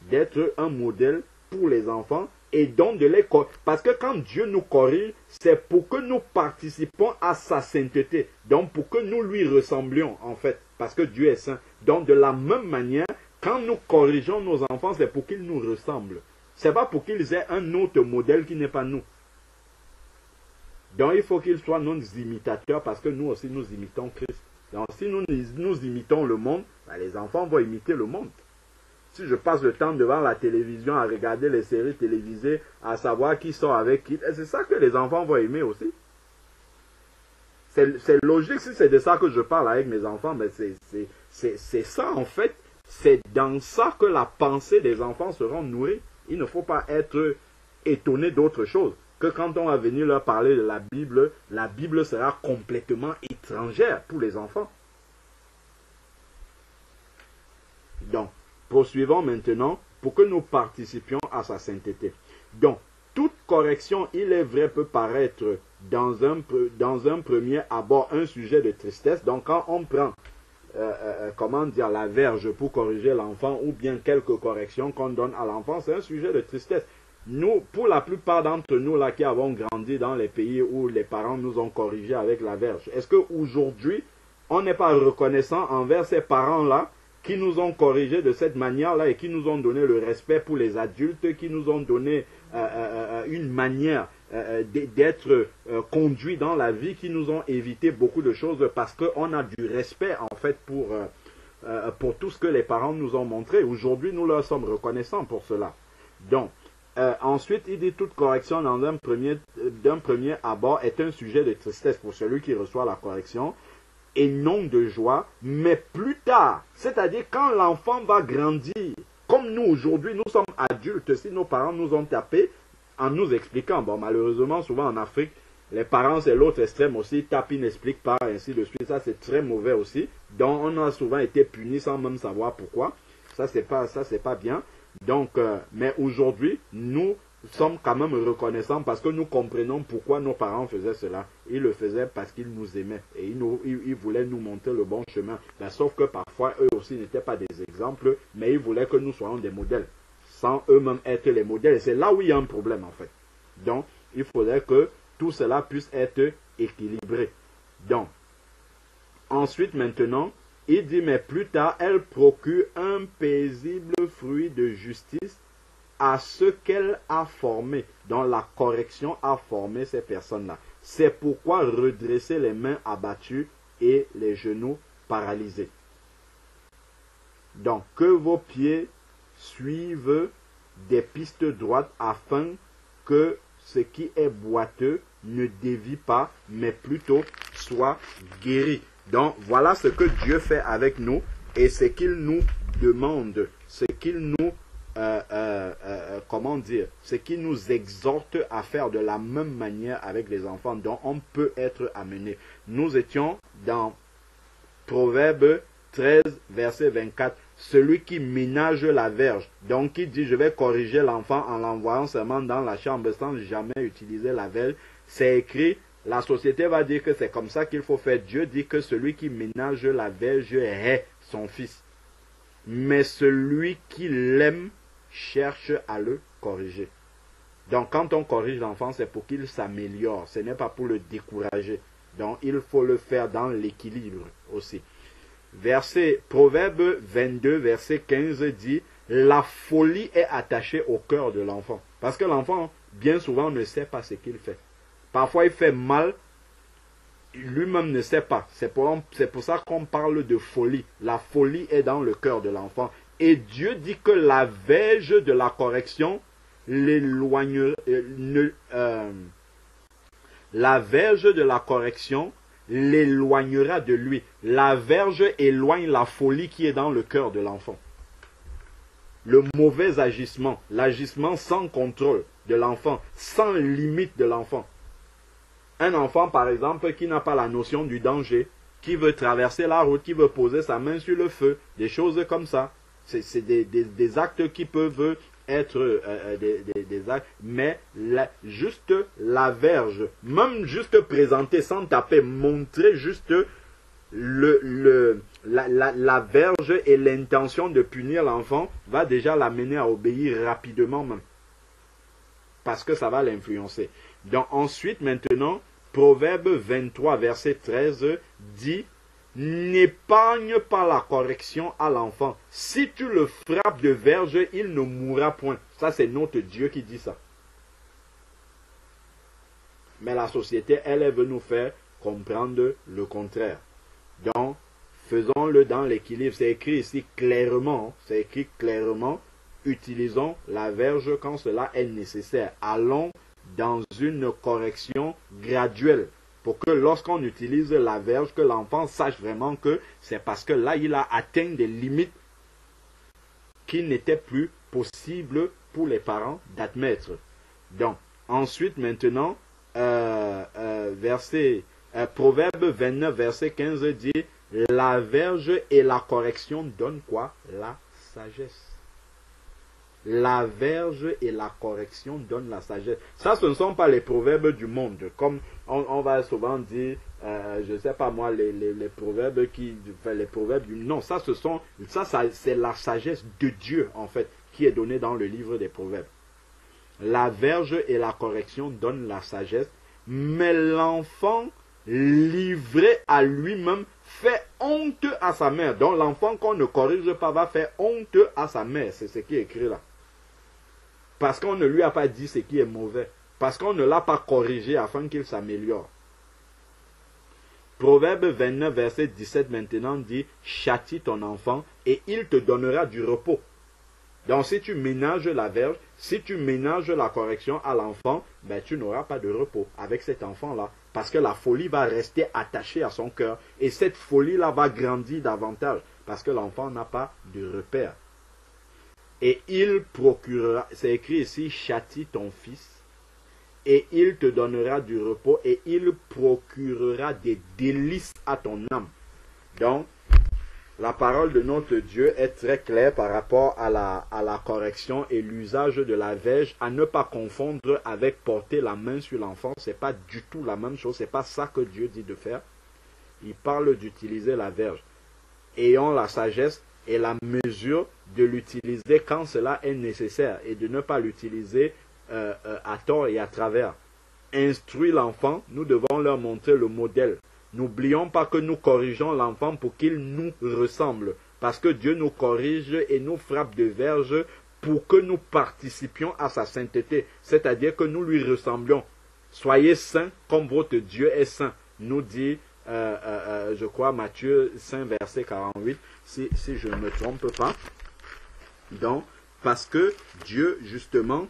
d'être un modèle pour les enfants et donc de les corriger. Parce que quand Dieu nous corrige, c'est pour que nous participons à sa sainteté. Donc pour que nous lui ressemblions en fait. Parce que Dieu est saint. Donc de la même manière, quand nous corrigeons nos enfants, c'est pour qu'ils nous ressemblent. Ce n'est pas pour qu'ils aient un autre modèle qui n'est pas nous. Donc il faut qu'ils soient nos imitateurs parce que nous aussi nous imitons Christ. Donc si nous imitons le monde, ben, les enfants vont imiter le monde. Si je passe le temps devant la télévision à regarder les séries télévisées, à savoir qui sort avec qui, c'est ça que les enfants vont aimer aussi. C'est logique si c'est de ça que je parle avec mes enfants, mais c'est ça en fait. C'est dans ça que la pensée des enfants sera nourrie. Il ne faut pas être étonné d'autre chose. Que quand on va venir leur parler de la Bible sera complètement étrangère pour les enfants. Donc, poursuivons maintenant pour que nous participions à sa sainteté. Donc, toute correction, il est vrai, peut paraître dans un premier abord un sujet de tristesse. Donc, quand on prend la verge pour corriger l'enfant ou bien quelques corrections qu'on donne à l'enfant, c'est un sujet de tristesse. Nous, pour la plupart d'entre nous là qui avons grandi dans les pays où les parents nous ont corrigés avec la verge, est-ce qu'aujourd'hui, on n'est pas reconnaissant envers ces parents-là qui nous ont corrigés de cette manière-là et qui nous ont donné le respect pour les adultes, qui nous ont donné une manière d'être conduits dans la vie, qui nous ont évité beaucoup de choses parce qu'on a du respect en fait pour tout ce que les parents nous ont montré. Aujourd'hui, nous leur sommes reconnaissants pour cela. Donc, ensuite, il dit toute correction d'un premier abord est un sujet de tristesse pour celui qui reçoit la correction et non de joie, mais plus tard, c'est-à-dire quand l'enfant va grandir, comme nous aujourd'hui, nous sommes adultes, si nos parents nous ont tapés en nous expliquant, bon malheureusement souvent en Afrique, les parents c'est l'autre extrême aussi, tapent, ils n'expliquent pas, ainsi de suite, ça c'est très mauvais aussi, donc on a souvent été punis sans même savoir pourquoi, ça c'est pas bien. Donc, mais aujourd'hui, nous sommes quand même reconnaissants parce que nous comprenons pourquoi nos parents faisaient cela. Ils le faisaient parce qu'ils nous aimaient et ils voulaient nous montrer le bon chemin. Ben, sauf que parfois, eux aussi n'étaient pas des exemples, mais ils voulaient que nous soyons des modèles, sans eux-mêmes être les modèles. Et c'est là où il y a un problème en fait. Donc, il faudrait que tout cela puisse être équilibré. Donc, ensuite maintenant, il dit, mais plus tard, elle procure un paisible fruit de justice à ce qu'elle a formé. Donc la correction a formé ces personnes-là. C'est pourquoi redresser les mains abattues et les genoux paralysés. Donc que vos pieds suivent des pistes droites afin que ce qui est boiteux ne dévie pas, mais plutôt soit guéri. Donc voilà ce que Dieu fait avec nous et ce qu'il nous demande, ce qu'il nous, ce qu'il nous exhorte à faire de la même manière avec les enfants dont on peut être amené. Nous étions dans Proverbe 13, verset 24. Celui qui ménage la verge, donc qui dit je vais corriger l'enfant en l'envoyant seulement dans la chambre sans jamais utiliser la verge, c'est écrit, la société va dire que c'est comme ça qu'il faut faire. Dieu dit que celui qui ménage la verge hait son fils. Mais celui qui l'aime cherche à le corriger. Donc quand on corrige l'enfant, c'est pour qu'il s'améliore. Ce n'est pas pour le décourager. Donc il faut le faire dans l'équilibre aussi. Proverbe 22, verset 15 dit, la folie est attachée au cœur de l'enfant. Parce que l'enfant, bien souvent, ne sait pas ce qu'il fait. Parfois, il fait mal, lui-même ne sait pas. C'est pour ça qu'on parle de folie. La folie est dans le cœur de l'enfant. Et Dieu dit que la verge de la correction la verge de la correction l'éloignera de lui. La verge éloigne la folie qui est dans le cœur de l'enfant. Le mauvais agissement, l'agissement sans contrôle de l'enfant, sans limite de l'enfant. Un enfant, par exemple, qui n'a pas la notion du danger, qui veut traverser la route, qui veut poser sa main sur le feu, des choses comme ça. C'est des actes qui peuvent être des actes, mais juste la verge, même juste présenter sans taper, montrer juste la verge et l'intention de punir l'enfant va déjà l'amener à obéir rapidement même. Parce que ça va l'influencer. Donc ensuite, maintenant, Proverbe 23, verset 13 dit: n'épargne pas la correction à l'enfant. Si tu le frappes de verge, il ne mourra point. Ça, c'est notre Dieu qui dit ça. Mais la société, elle veut nous faire comprendre le contraire. Donc, faisons-le dans l'équilibre. C'est écrit ici clairement. C'est écrit clairement. Utilisons la verge quand cela est nécessaire. Allons dans une correction graduelle. Pour que lorsqu'on utilise la verge, que l'enfant sache vraiment que c'est parce que là, il a atteint des limites qui n'étaient plus possibles pour les parents d'admettre. Donc, ensuite, maintenant, Proverbe 29, verset 15 dit: la verge et la correction donnent quoi? La sagesse. La verge et la correction donnent la sagesse. Ça, ce ne sont pas les proverbes du monde. Comme on va souvent dire, je ne sais pas moi, les proverbes les proverbes du... Non, ça, c'est la sagesse de Dieu, en fait, qui est donnée dans le livre des proverbes. La verge et la correction donnent la sagesse, mais l'enfant livré à lui-même fait honte à sa mère. Donc l'enfant qu'on ne corrige pas va faire honte à sa mère. C'est ce qui est écrit là. Parce qu'on ne lui a pas dit ce qui est mauvais. Parce qu'on ne l'a pas corrigé afin qu'il s'améliore. Proverbe 29, verset 17 maintenant dit: châtie ton enfant et il te donnera du repos. Donc si tu ménages la verge, si tu ménages la correction à l'enfant, ben, tu n'auras pas de repos avec cet enfant-là. Parce que la folie va rester attachée à son cœur. Et cette folie-là va grandir davantage. Parce que l'enfant n'a pas de repère. Et il procurera, c'est écrit ici: châtie ton fils, et il te donnera du repos, et il procurera des délices à ton âme. Donc, la parole de notre Dieu est très claire par rapport à la correction et l'usage de la verge, à ne pas confondre avec porter la main sur l'enfant. Ce n'est pas du tout la même chose, ce n'est pas ça que Dieu dit de faire. Il parle d'utiliser la verge. Ayons la sagesse et la mesure de l'utiliser quand cela est nécessaire et de ne pas l'utiliser à tort et à travers. Instruire l'enfant, nous devons leur montrer le modèle. N'oublions pas que nous corrigeons l'enfant pour qu'il nous ressemble. Parce que Dieu nous corrige et nous frappe de verge pour que nous participions à sa sainteté. C'est-à-dire que nous lui ressemblions. Soyez saints comme votre Dieu est saint. Nous dit, je crois, Matthieu 5, verset 48, si je ne me trompe pas. Donc, parce que Dieu, justement,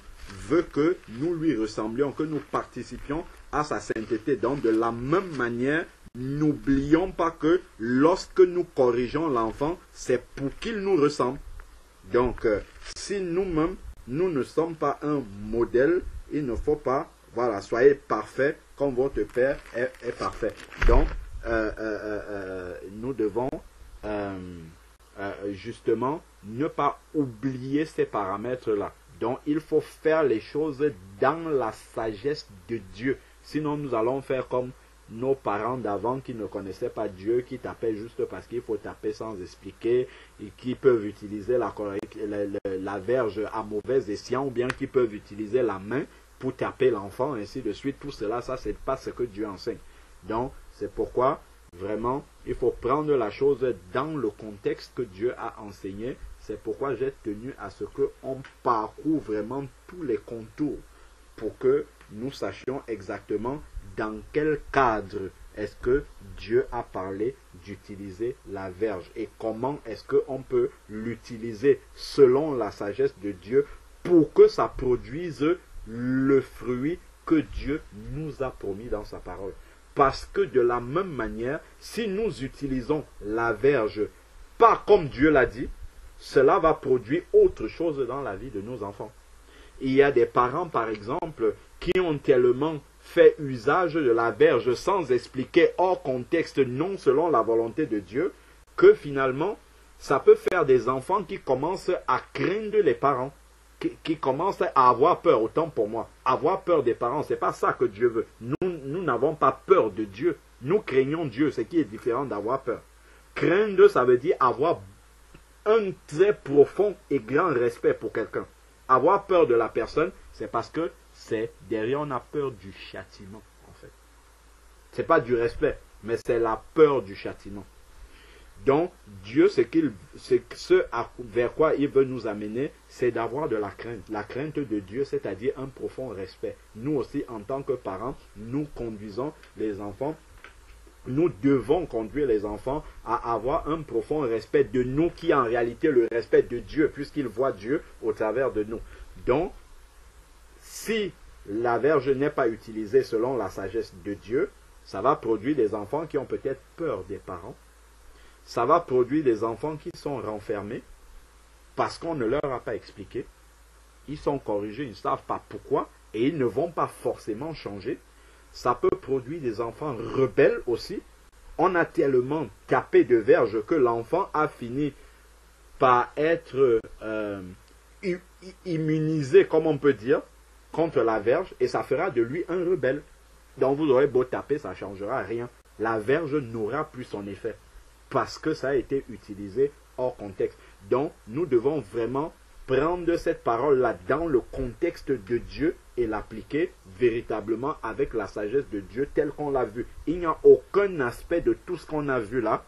veut que nous lui ressemblions, que nous participions à sa sainteté. Donc, de la même manière, n'oublions pas que lorsque nous corrigeons l'enfant, c'est pour qu'il nous ressemble. Donc, si nous-mêmes, nous ne sommes pas un modèle, il ne faut pas, voilà, soyez parfaits comme votre Père est parfait. Donc, nous devons justement ne pas oublier ces paramètres-là. Donc, il faut faire les choses dans la sagesse de Dieu. Sinon, nous allons faire comme nos parents d'avant qui ne connaissaient pas Dieu, qui tapaient juste parce qu'il faut taper sans expliquer, et qui peuvent utiliser la verge à mauvais escient, ou bien qui peuvent utiliser la main pour taper l'enfant, ainsi de suite. Tout cela, ça, c'est pas ce que Dieu enseigne. Donc, c'est pourquoi, vraiment, il faut prendre la chose dans le contexte que Dieu a enseigné. C'est pourquoi j'ai tenu à ce qu'on parcourt vraiment tous les contours pour que nous sachions exactement dans quel cadre est-ce que Dieu a parlé d'utiliser la verge et comment est-ce qu'on peut l'utiliser selon la sagesse de Dieu pour que ça produise le fruit que Dieu nous a promis dans sa parole. Parce que de la même manière, si nous utilisons la verge pas comme Dieu l'a dit, cela va produire autre chose dans la vie de nos enfants. Il y a des parents, par exemple, qui ont tellement fait usage de la verge sans expliquer hors contexte, non selon la volonté de Dieu, que finalement, ça peut faire des enfants qui commencent à craindre les parents, qui commencent à avoir peur, autant pour moi. Avoir peur des parents, ce n'est pas ça que Dieu veut. Nous n'avons pas peur de Dieu. Nous craignons Dieu, ce qui est différent d'avoir peur. Craindre, ça veut dire avoir un très profond et grand respect pour quelqu'un. Avoir peur de la personne, c'est parce que derrière on a peur du châtiment, en fait. Ce n'est pas du respect, mais c'est la peur du châtiment. Donc, Dieu, ce vers quoi il veut nous amener, c'est d'avoir de la crainte. La crainte de Dieu, c'est-à-dire un profond respect. Nous aussi, en tant que parents, nous conduisons les enfants. Nous devons conduire les enfants à avoir un profond respect de nous, qui est en réalité le respect de Dieu, puisqu'ils voient Dieu au travers de nous. Donc, si la verge n'est pas utilisée selon la sagesse de Dieu, ça va produire des enfants qui ont peut-être peur des parents. Ça va produire des enfants qui sont renfermés parce qu'on ne leur a pas expliqué. Ils sont corrigés, ils ne savent pas pourquoi et ils ne vont pas forcément changer. Ça peut produire des enfants rebelles aussi. On a tellement tapé de verge que l'enfant a fini par être immunisé, comme on peut dire, contre la verge, et ça fera de lui un rebelle. Donc vous aurez beau taper, ça ne changera rien. La verge n'aura plus son effet, parce que ça a été utilisé hors contexte. Donc nous devons vraiment prendre cette parole-là dans le contexte de Dieu et l'appliquer véritablement avec la sagesse de Dieu telle qu'on l'a vu. Il n'y a aucun aspect de tout ce qu'on a vu là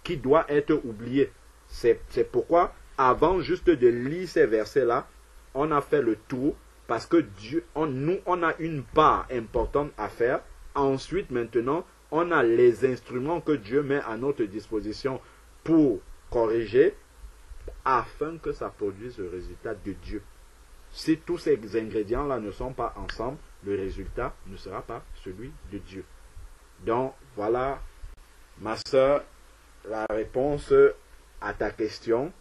qui doit être oublié. C'est pourquoi, avant juste de lire ces versets-là, on a fait le tour parce que Dieu, on a une part importante à faire. Ensuite, maintenant, on a les instruments que Dieu met à notre disposition pour corriger, afin que ça produise le résultat de Dieu. Si tous ces ingrédients-là ne sont pas ensemble, le résultat ne sera pas celui de Dieu. Donc, voilà, ma soeur, la réponse à ta question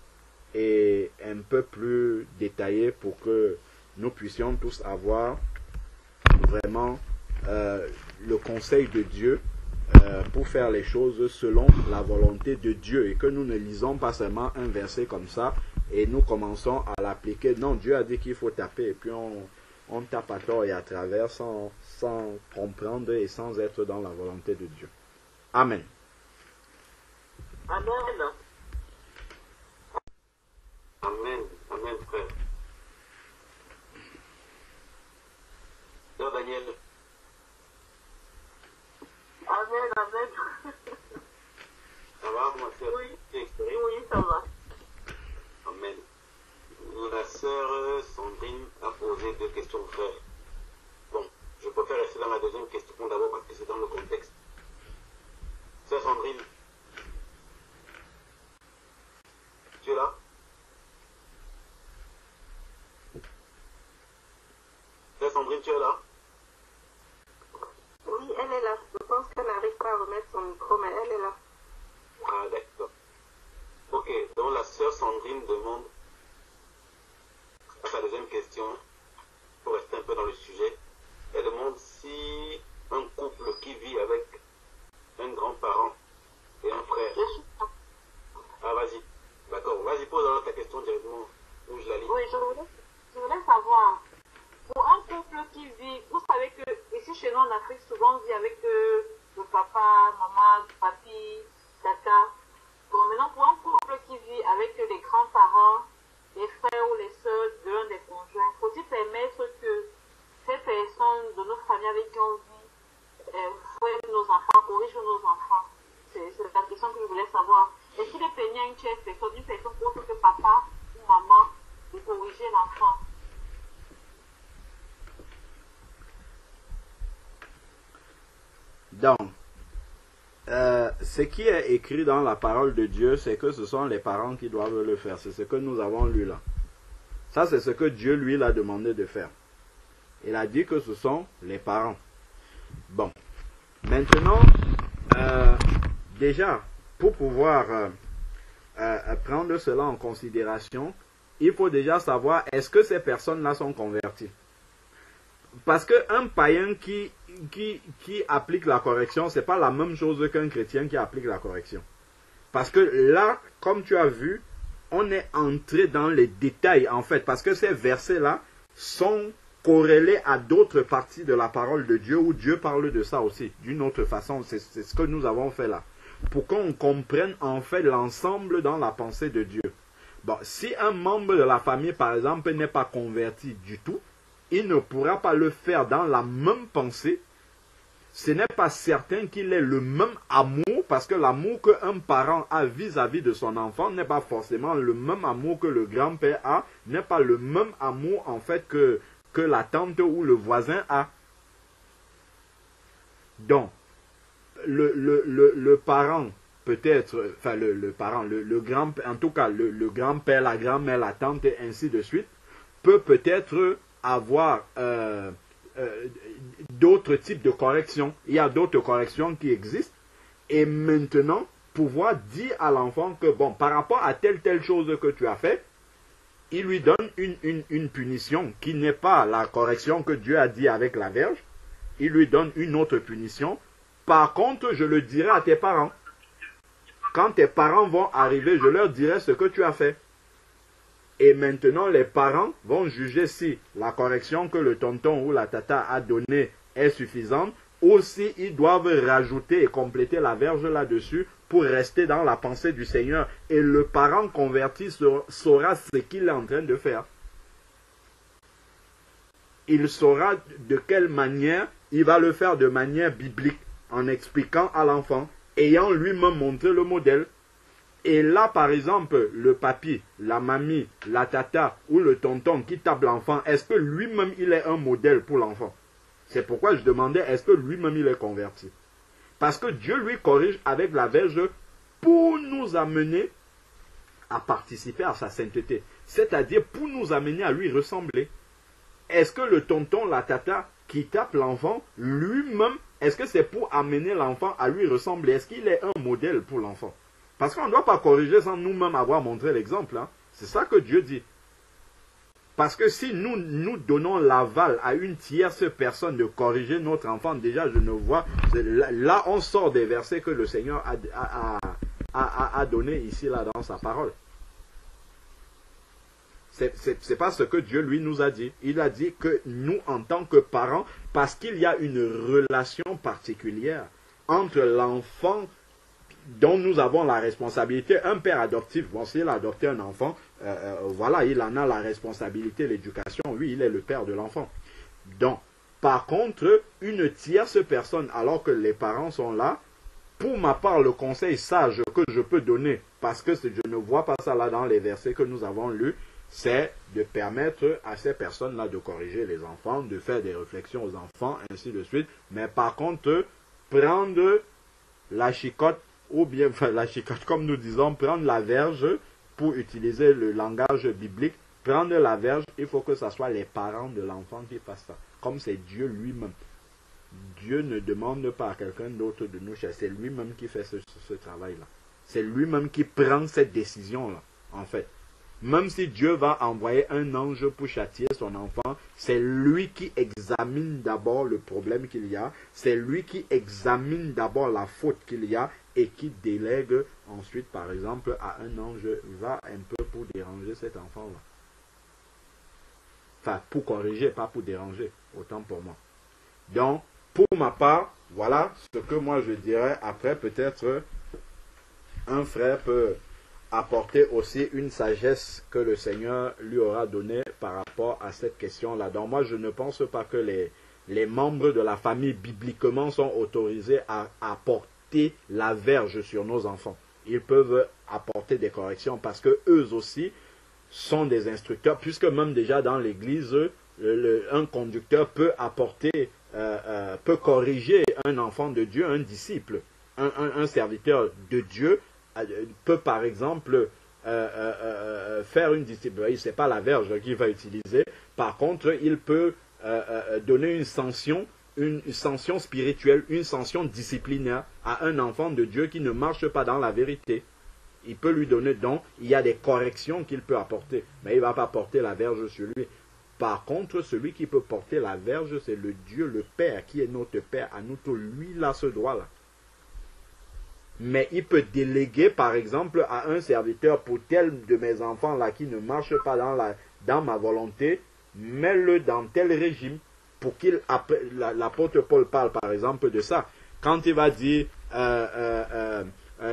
est un peu plus détaillée pour que nous puissions tous avoir vraiment le conseil de Dieu pour faire les choses selon la volonté de Dieu et que nous ne lisons pas seulement un verset comme ça et nous commençons à l'appliquer. Non, Dieu a dit qu'il faut taper et puis on tape à tort et à travers sans comprendre et sans être dans la volonté de Dieu. Amen. Amen. Amen. Amen, frère. Sœur Daniel. Amen, amen. Ça va, ma sœur? Oui. Tu es inspirée? Oui, ça va. Amen. La sœur Sandrine a posé 2 questions, frère. Bon, je préfère rester dans la deuxième question d'abord parce que c'est dans le contexte. Sœur Sandrine, tu es là? Sœur Sandrine, tu es là? Oui, elle est là. Je pense qu'elle n'arrive pas à remettre son micro, mais elle est là. Ah, d'accord. Ok, donc la sœur Sandrine demande à sa deuxième question, pour rester un peu dans le sujet, elle demande si un couple qui vit avec un grand-parent et un frère. Je suis là. Ah, vas-y. D'accord, vas-y, pose alors ta question directement, où je la lis. Oui, je voulais savoir, pour un couple qui vit, vous savez que ici chez nous en Afrique, souvent on vit avec le papa, maman, papi, tata. Bon, maintenant pour un couple qui vit avec les grands-parents, les frères ou les soeurs de l'un des conjoints, faut-il permettre que ces personnes de nos familles avec qui on vit fouettent nos enfants, corrigent nos enfants? C'est la question que je voulais savoir. Est-ce qu'il est pénible à une tierce personne, une personne autre que papa ou maman, de corriger l'enfant? Donc, ce qui est écrit dans la parole de Dieu, c'est que ce sont les parents qui doivent le faire. C'est ce que nous avons lu là. Ça, c'est ce que Dieu, lui, l'a demandé de faire. Il a dit que ce sont les parents. Bon. Maintenant, déjà, pour pouvoir prendre cela en considération, il faut déjà savoir, est-ce que ces personnes-là sont converties? Parce qu'un païen qui applique la correction, ce n'est pas la même chose qu'un chrétien qui applique la correction. Parce que là, comme tu as vu, on est entré dans les détails, en fait, parce que ces versets-là sont corrélés à d'autres parties de la parole de Dieu, où Dieu parle de ça aussi, d'une autre façon. C'est ce que nous avons fait là. Pour qu'on comprenne, en fait, l'ensemble dans la pensée de Dieu. Bon, si un membre de la famille, par exemple, n'est pas converti du tout, il ne pourra pas le faire dans la même pensée. Ce n'est pas certain qu'il ait le même amour, parce que l'amour qu'un parent a vis-à-vis de son enfant n'est pas forcément le même amour que le grand-père a, n'est pas le même amour en fait que la tante ou le voisin a. Donc, le parent peut-être, enfin le parent, le grand-père, en tout cas le grand-père, la grand-mère, la tante et ainsi de suite, peut-être avoir d'autres types de corrections. Il y a d'autres corrections qui existent. Et maintenant, pouvoir dire à l'enfant que, bon, par rapport à telle chose que tu as fait, il lui donne une punition qui n'est pas la correction que Dieu a dit avec la verge. Il lui donne une autre punition. Par contre, je le dirai à tes parents. Quand tes parents vont arriver, je leur dirai ce que tu as fait. Et maintenant, les parents vont juger si la correction que le tonton ou la tata a donnée est suffisante, ou si ils doivent rajouter et compléter la verge là-dessus pour rester dans la pensée du Seigneur. Et le parent converti saura ce qu'il est en train de faire. Il saura de quelle manière il va le faire de manière biblique, en expliquant à l'enfant, ayant lui-même montré le modèle. Et là, par exemple, le papy, la mamie, la tata ou le tonton qui tape l'enfant, est-ce que lui-même il est un modèle pour l'enfant? C'est pourquoi je demandais, est-ce que lui-même il est converti? Parce que Dieu lui corrige avec la verge pour nous amener à participer à sa sainteté. C'est-à-dire pour nous amener à lui ressembler. Est-ce que le tonton, la tata qui tape l'enfant, lui-même, est-ce que c'est pour amener l'enfant à lui ressembler? Est-ce qu'il est un modèle pour l'enfant? Parce qu'on ne doit pas corriger sans nous-mêmes avoir montré l'exemple. Hein. C'est ça que Dieu dit. Parce que si nous donnons l'aval à une tierce personne de corriger notre enfant, déjà je ne vois... Là, on sort des versets que le Seigneur a donnés ici, là, dans sa parole. C'est pas ce que Dieu, lui, nous a dit. Il a dit que nous, en tant que parents, parce qu'il y a une relation particulière entre l'enfant dont nous avons la responsabilité, un père adoptif, bon, s'il a adopté un enfant, voilà, il en a la responsabilité, l'éducation, oui, il est le père de l'enfant. Donc, par contre, une tierce personne, alors que les parents sont là, pour ma part, le conseil sage que je peux donner, parce que je ne vois pas ça là dans les versets que nous avons lus, c'est de permettre à ces personnes-là de corriger les enfants, de faire des réflexions aux enfants, ainsi de suite, mais par contre, prendre la chicotte, ou bien, enfin, la chicotte, comme nous disons, prendre la verge, pour utiliser le langage biblique, prendre la verge, il faut que ce soit les parents de l'enfant qui fassent ça. Comme c'est Dieu lui-même. Dieu ne demande pas à quelqu'un d'autre de nous chercher. C'est lui-même qui fait ce travail-là. C'est lui-même qui prend cette décision-là, en fait. Même si Dieu va envoyer un ange pour châtier son enfant, c'est lui qui examine d'abord le problème qu'il y a, c'est lui qui examine d'abord la faute qu'il y a et qui délègue ensuite, par exemple, à un ange, va un peu pour déranger cet enfant-là. Enfin, pour corriger, pas pour déranger, autant pour moi. Donc, pour ma part, voilà ce que moi je dirais. Après, peut-être, un frère peut apporter aussi une sagesse que le Seigneur lui aura donnée par rapport à cette question-là. Donc moi, je ne pense pas que les membres de la famille bibliquement sont autorisés à apporter la verge sur nos enfants. Ils peuvent apporter des corrections parce que eux aussi sont des instructeurs, puisque même déjà dans l'église, un conducteur peut apporter, peut corriger un enfant de Dieu, un disciple, un serviteur de Dieu, peut par exemple faire une discipline. Ce n'est pas la verge qu'il va utiliser. Par contre, il peut donner une sanction spirituelle, une sanction disciplinaire à un enfant de Dieu qui ne marche pas dans la vérité. Il peut lui donner, donc, il y a des corrections qu'il peut apporter, mais il ne va pas porter la verge sur lui. Par contre, celui qui peut porter la verge, c'est le Dieu, le Père, qui est notre Père. À nous tous, lui, il a ce droit-là. Mais il peut déléguer, par exemple, à un serviteur, pour tel de mes enfants-là qui ne marche pas dans ma volonté, mets-le dans tel régime, pour qu'il, l'apôtre Paul parle, par exemple, de ça. Quand il va dire,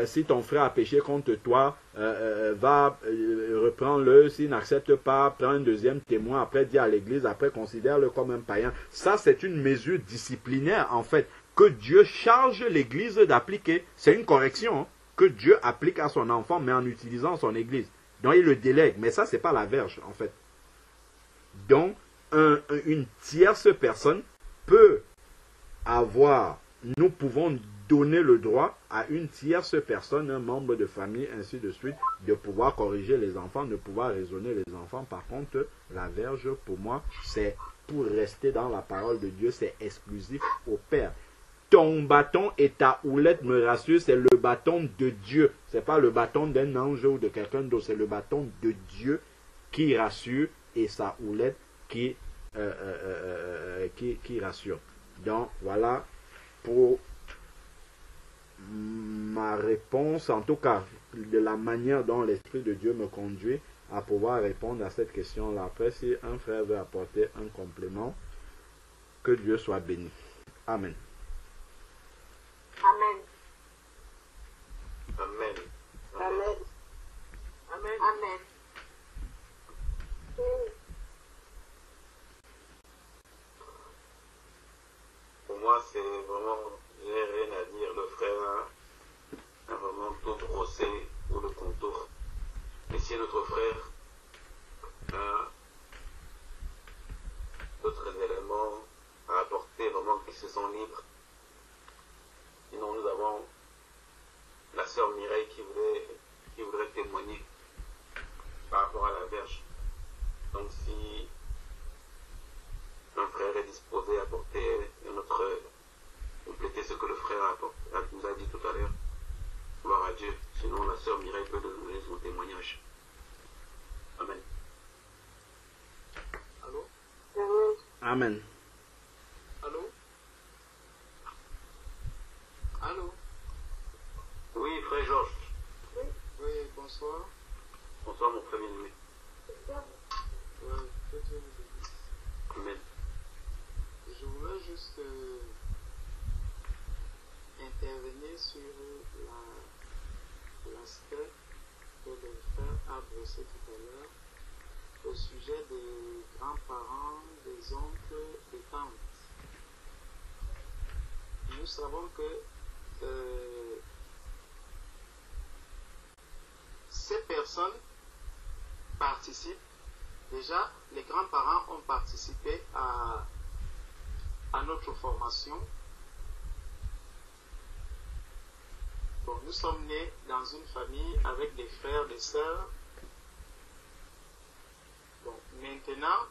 si ton frère a péché contre toi, reprends-le. S'il n'accepte pas, prends un deuxième témoin. Après, dis à l'église. Après, considère-le comme un païen. Ça, c'est une mesure disciplinaire, en fait, que Dieu charge l'église d'appliquer. C'est une correction, hein, que Dieu applique à son enfant, mais en utilisant son église. Donc, il le délègue. Mais ça, c'est pas la verge, en fait. Donc, une tierce personne peut avoir, nous pouvons donner le droit à une tierce personne, un membre de famille, ainsi de suite, de pouvoir corriger les enfants, de pouvoir raisonner les enfants. Par contre, la verge, pour moi, c'est pour rester dans la parole de Dieu, c'est exclusif au Père. Ton bâton et ta houlette me rassurent, c'est le bâton de Dieu. Ce n'est pas le bâton d'un ange ou de quelqu'un d'autre, c'est le bâton de Dieu qui rassure et sa houlette qui rassure. Donc, voilà pour ma réponse, en tout cas, de la manière dont l'Esprit de Dieu me conduit à pouvoir répondre à cette question-là. Après, si un frère veut apporter un complément, que Dieu soit béni. Amen. Amen. Amen. Amen. Amen. Amen. Pour moi, c'est vraiment, j'ai rien à dire. Le frère a vraiment tout brossé pour le contour. Et si notre frère a d'autres éléments à apporter, vraiment qui se sont libres. Sinon, nous avons la sœur Mireille qui voudrait témoigner par rapport à la verge. Donc, si un frère est disposé à apporter compléter ce que le frère nous a dit tout à l'heure, gloire à Dieu. Sinon, la sœur Mireille peut donner son témoignage. Amen. Allô? Amen. Allô? Allô? Oui, frère Georges. Oui, bonsoir. Bonsoir, mon frère bien-aimé. Oui, que Dieu vous bénisse. Amen. Je voulais juste intervenir sur l'aspect que le frère a brossé tout à l'heure au sujet des grands-parents, des oncles, des tantes. Nous savons que ces personnes participent. Déjà, les grands-parents ont participé à notre formation. Bon, nous sommes nés dans une famille avec des frères, des sœurs. Bon, maintenant,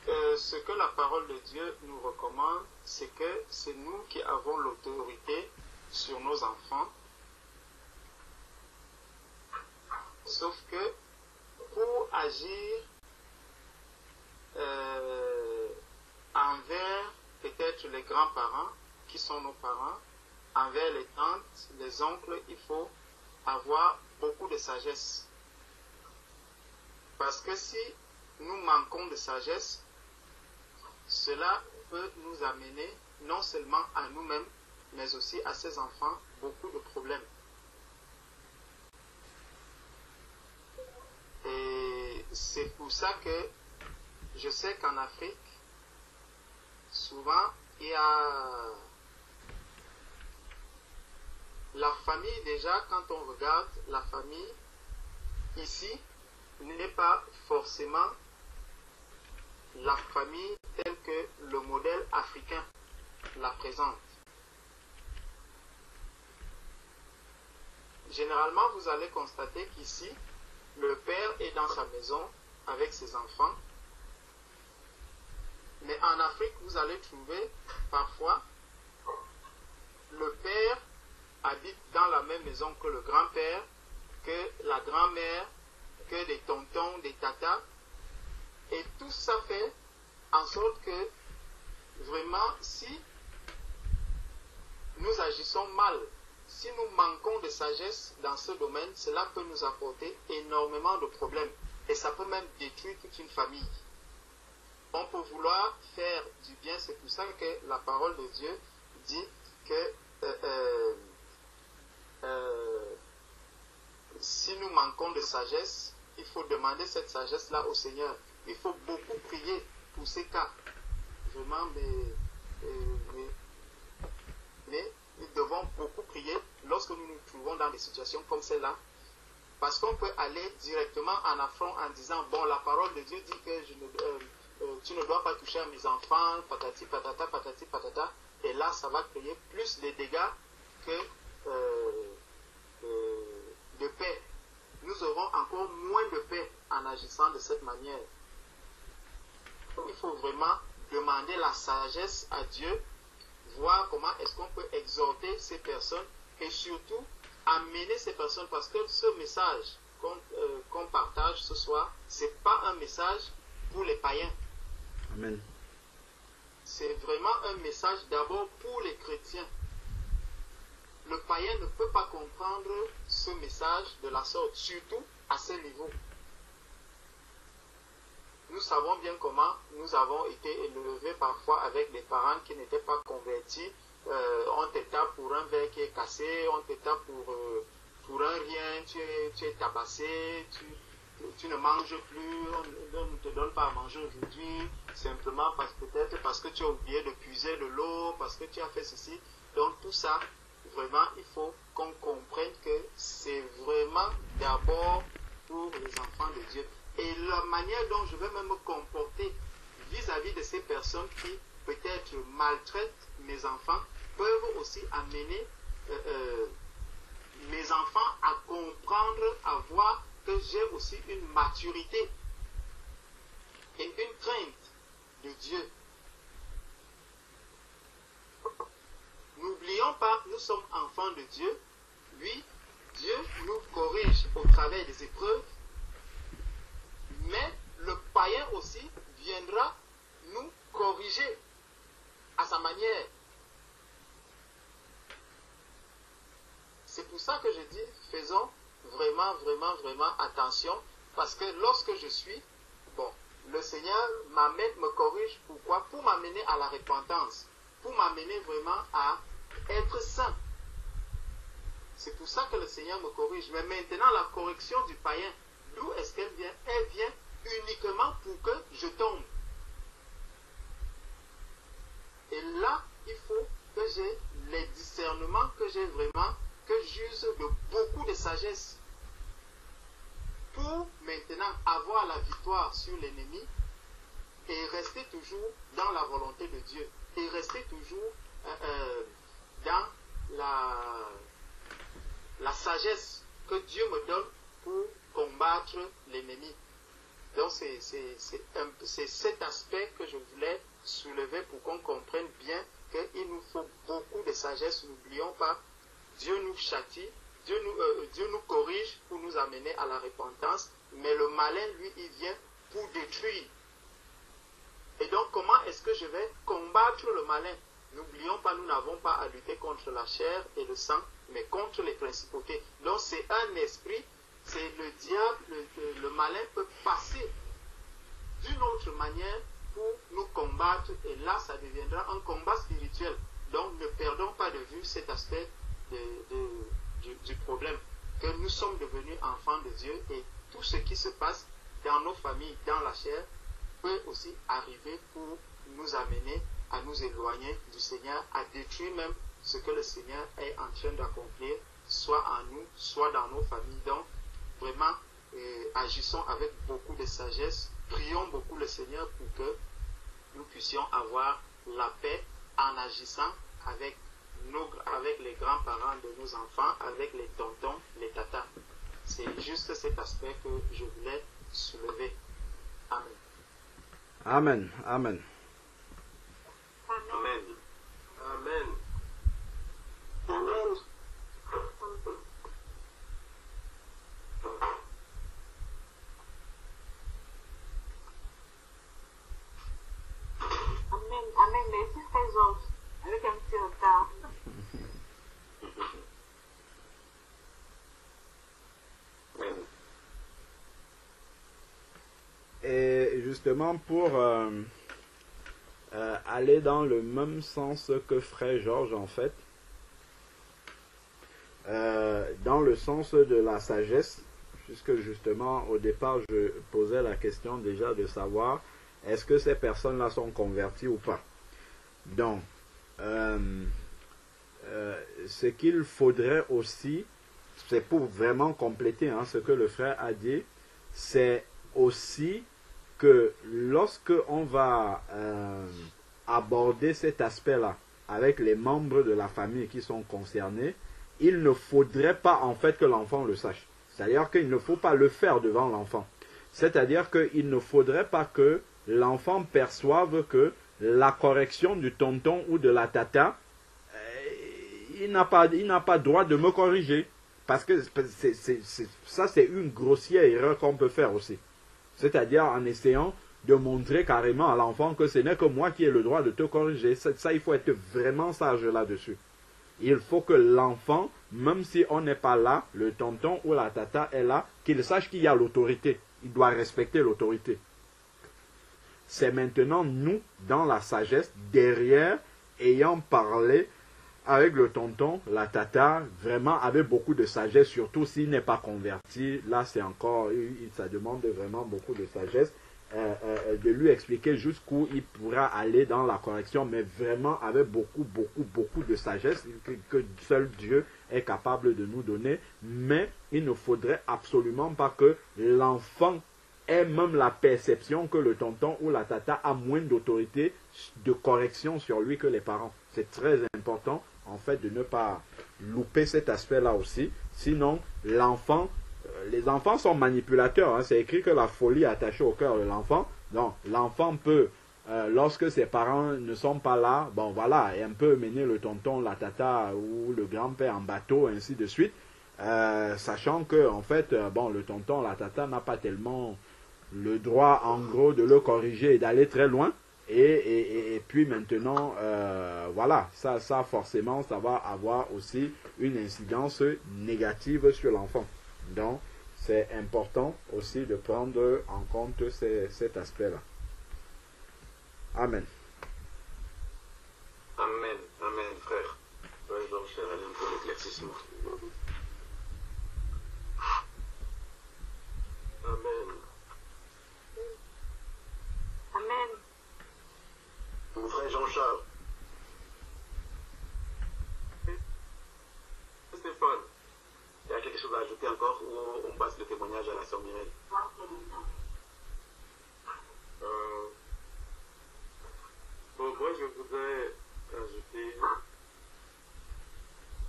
ce que la parole de Dieu nous recommande, c'est que c'est nous qui avons l'autorité sur nos enfants. Sauf que pour agir envers peut-être les grands-parents, qui sont nos parents, envers les tantes, les oncles, il faut avoir beaucoup de sagesse. Parce que si nous manquons de sagesse, cela peut nous amener non seulement à nous-mêmes, mais aussi à ces enfants, beaucoup de problèmes. Et c'est pour ça que je sais qu'en Afrique, souvent, il y a la famille. Déjà, quand on regarde la famille, ici, n'est pas forcément la famille telle que le modèle africain la présente. généralement, vous allez constater qu'ici, le père est dans sa maison avec ses enfants. Mais en Afrique, vous allez trouver parfois le père habite dans la même maison que le grand-père, que la grand-mère, que des tontons, des tatas. Et tout ça fait en sorte que vraiment, si nous agissons mal, si nous manquons de sagesse dans ce domaine, cela peut nous apporter énormément de problèmes. Et ça peut même détruire toute une famille. On peut vouloir faire du bien, c'est pour ça que la parole de Dieu dit que si nous manquons de sagesse, il faut demander cette sagesse-là au Seigneur. Il faut beaucoup prier pour ces cas. Vraiment, mais nous devons beaucoup prier lorsque nous nous trouvons dans des situations comme celle-là. Parce qu'on peut aller directement en affront en disant, bon, la parole de Dieu dit que tu ne dois pas toucher à mes enfants, patati patata, patati patata. Et là, ça va créer plus de dégâts que de paix. Nous aurons encore moins de paix en agissant de cette manière. Il faut vraiment demander la sagesse à Dieu, voir comment est-ce qu'on peut exhorter ces personnes et surtout amener ces personnes, parce que ce message qu'on partage ce soir, ce n'est pas un message pour les païens. Amen. C'est vraiment un message d'abord pour les chrétiens. Le païen ne peut pas comprendre ce message de la sorte, surtout à ce niveau. Nous savons bien comment nous avons été élevés parfois avec des parents qui n'étaient pas convertis. On te tape pour un verre qui est cassé, on te tape pour un rien, tu es tabassé, tu ne manges plus, on ne te donne pas à manger aujourd'hui, simplement peut-être parce que tu as oublié de puiser de l'eau, parce que tu as fait ceci. Donc tout ça, vraiment, il faut qu'on comprenne que c'est vraiment d'abord pour les enfants de Dieu. Et la manière dont je vais même me comporter vis-à-vis de ces personnes qui peut-être maltraitent mes enfants peuvent aussi amener mes enfants à comprendre, à voir que j'ai aussi une maturité et une crainte de Dieu. N'oublions pas, nous sommes enfants de Dieu. Oui, Dieu nous corrige au travers des épreuves, mais le païen aussi viendra nous corriger à sa manière. C'est pour ça que je dis, faisons vraiment, vraiment, vraiment attention, parce que lorsque je suis, le Seigneur me corrige, pourquoi? Pour m'amener à la repentance, pour m'amener vraiment à être saint. C'est pour ça que le Seigneur me corrige. Mais maintenant, la correction du païen, d'où est-ce qu'elle vient? Elle vient uniquement pour que je tombe. Et là, il faut que j'ai les discernements, que j'ai vraiment, que j'use de beaucoup de sagesse pour maintenant avoir la victoire sur l'ennemi et rester toujours dans la volonté de Dieu et rester toujours dans la sagesse que Dieu me donne pour combattre l'ennemi. Donc c'est cet aspect que je voulais soulever pour qu'on comprenne bien qu'il nous faut beaucoup de sagesse. N'oublions pas, Dieu nous châtie, Dieu nous corrige pour nous amener à la repentance, mais le malin, lui, il vient pour détruire. Et donc, comment est-ce que je vais combattre le malin? N'oublions pas, nous n'avons pas à lutter contre la chair et le sang, mais contre les principautés. Donc, c'est un esprit, c'est le diable, le malin peut passer d'une autre manière pour nous combattre, et là, ça deviendra un combat spirituel. Donc, ne perdons pas de vue cet aspect du problème, que nous sommes devenus enfants de Dieu, et tout ce qui se passe dans nos familles, dans la chair, peut aussi arriver pour nous amener à nous éloigner du Seigneur, à détruire même ce que le Seigneur est en train d'accomplir, soit en nous, soit dans nos familles. Donc, vraiment, agissons avec beaucoup de sagesse, prions beaucoup le Seigneur pour que nous puissions avoir la paix en agissant avec avec les grands-parents de nos enfants, avec les tontons, les tatas. C'est juste cet aspect que je voulais soulever. Amen. Amen. Amen. Amen. Amen. Amen. Amen. Amen. Merci, frère Georges. Avec un petit retard. Amen. Et justement, pour aller dans le même sens que frère Georges, en fait, dans le sens de la sagesse, puisque justement, au départ, je posais la question déjà de savoir est-ce que ces personnes-là sont converties ou pas. Donc, ce qu'il faudrait aussi, c'est pour vraiment compléter hein, ce que le frère a dit, c'est aussi que lorsque on va aborder cet aspect-là avec les membres de la famille qui sont concernés, il ne faudrait pas en fait que l'enfant le sache. C'est-à-dire qu'il ne faut pas le faire devant l'enfant. C'est-à-dire qu'il ne faudrait pas que l'enfant perçoive que la correction du tonton ou de la tata, il n'a pas droit de me corriger. Parce que ça, c'est une grossière erreur qu'on peut faire aussi. C'est-à-dire en essayant de montrer carrément à l'enfant que ce n'est que moi qui ai le droit de te corriger. Ça, il faut être vraiment sage là-dessus. Il faut que l'enfant, même si on n'est pas là, le tonton ou la tata est là, qu'il sache qu'il y a l'autorité. Il doit respecter l'autorité. C'est maintenant nous, dans la sagesse, derrière, ayant parlé avec le tonton, la tata, vraiment avec beaucoup de sagesse, surtout s'il n'est pas converti. Là, c'est encore, ça demande vraiment beaucoup de sagesse, de lui expliquer jusqu'où il pourra aller dans la correction, mais vraiment avec beaucoup de sagesse que seul Dieu est capable de nous donner. Mais il ne faudrait absolument pas que l'enfant ait même la perception que le tonton ou la tata a moins d'autorité de correction sur lui que les parents. C'est très important en fait de ne pas louper cet aspect-là aussi. Sinon, l'enfant, les enfants sont manipulateurs. Hein. C'est écrit que la folie est attachée au cœur de l'enfant. Donc, l'enfant peut, lorsque ses parents ne sont pas là, bon voilà, et un peu mener le tonton, la tata ou le grand-père en bateau, ainsi de suite, sachant que, en fait, bon, le tonton, la tata n'a pas tellement le droit, en gros, de le corriger et d'aller très loin. Et puis maintenant, voilà, ça forcément, ça va avoir aussi une incidence négative sur l'enfant. Donc, c'est important aussi de prendre en compte cet aspect-là. Amen. Amen. Amen, frère. Frère Georges, c'est la pour l'éclaircissement. Amen. Amen. Mon frère Jean-Charles. Stéphane, il y a quelque chose à ajouter encore ou on passe le témoignage à la sœur Mireille? Bon, moi je voudrais ajouter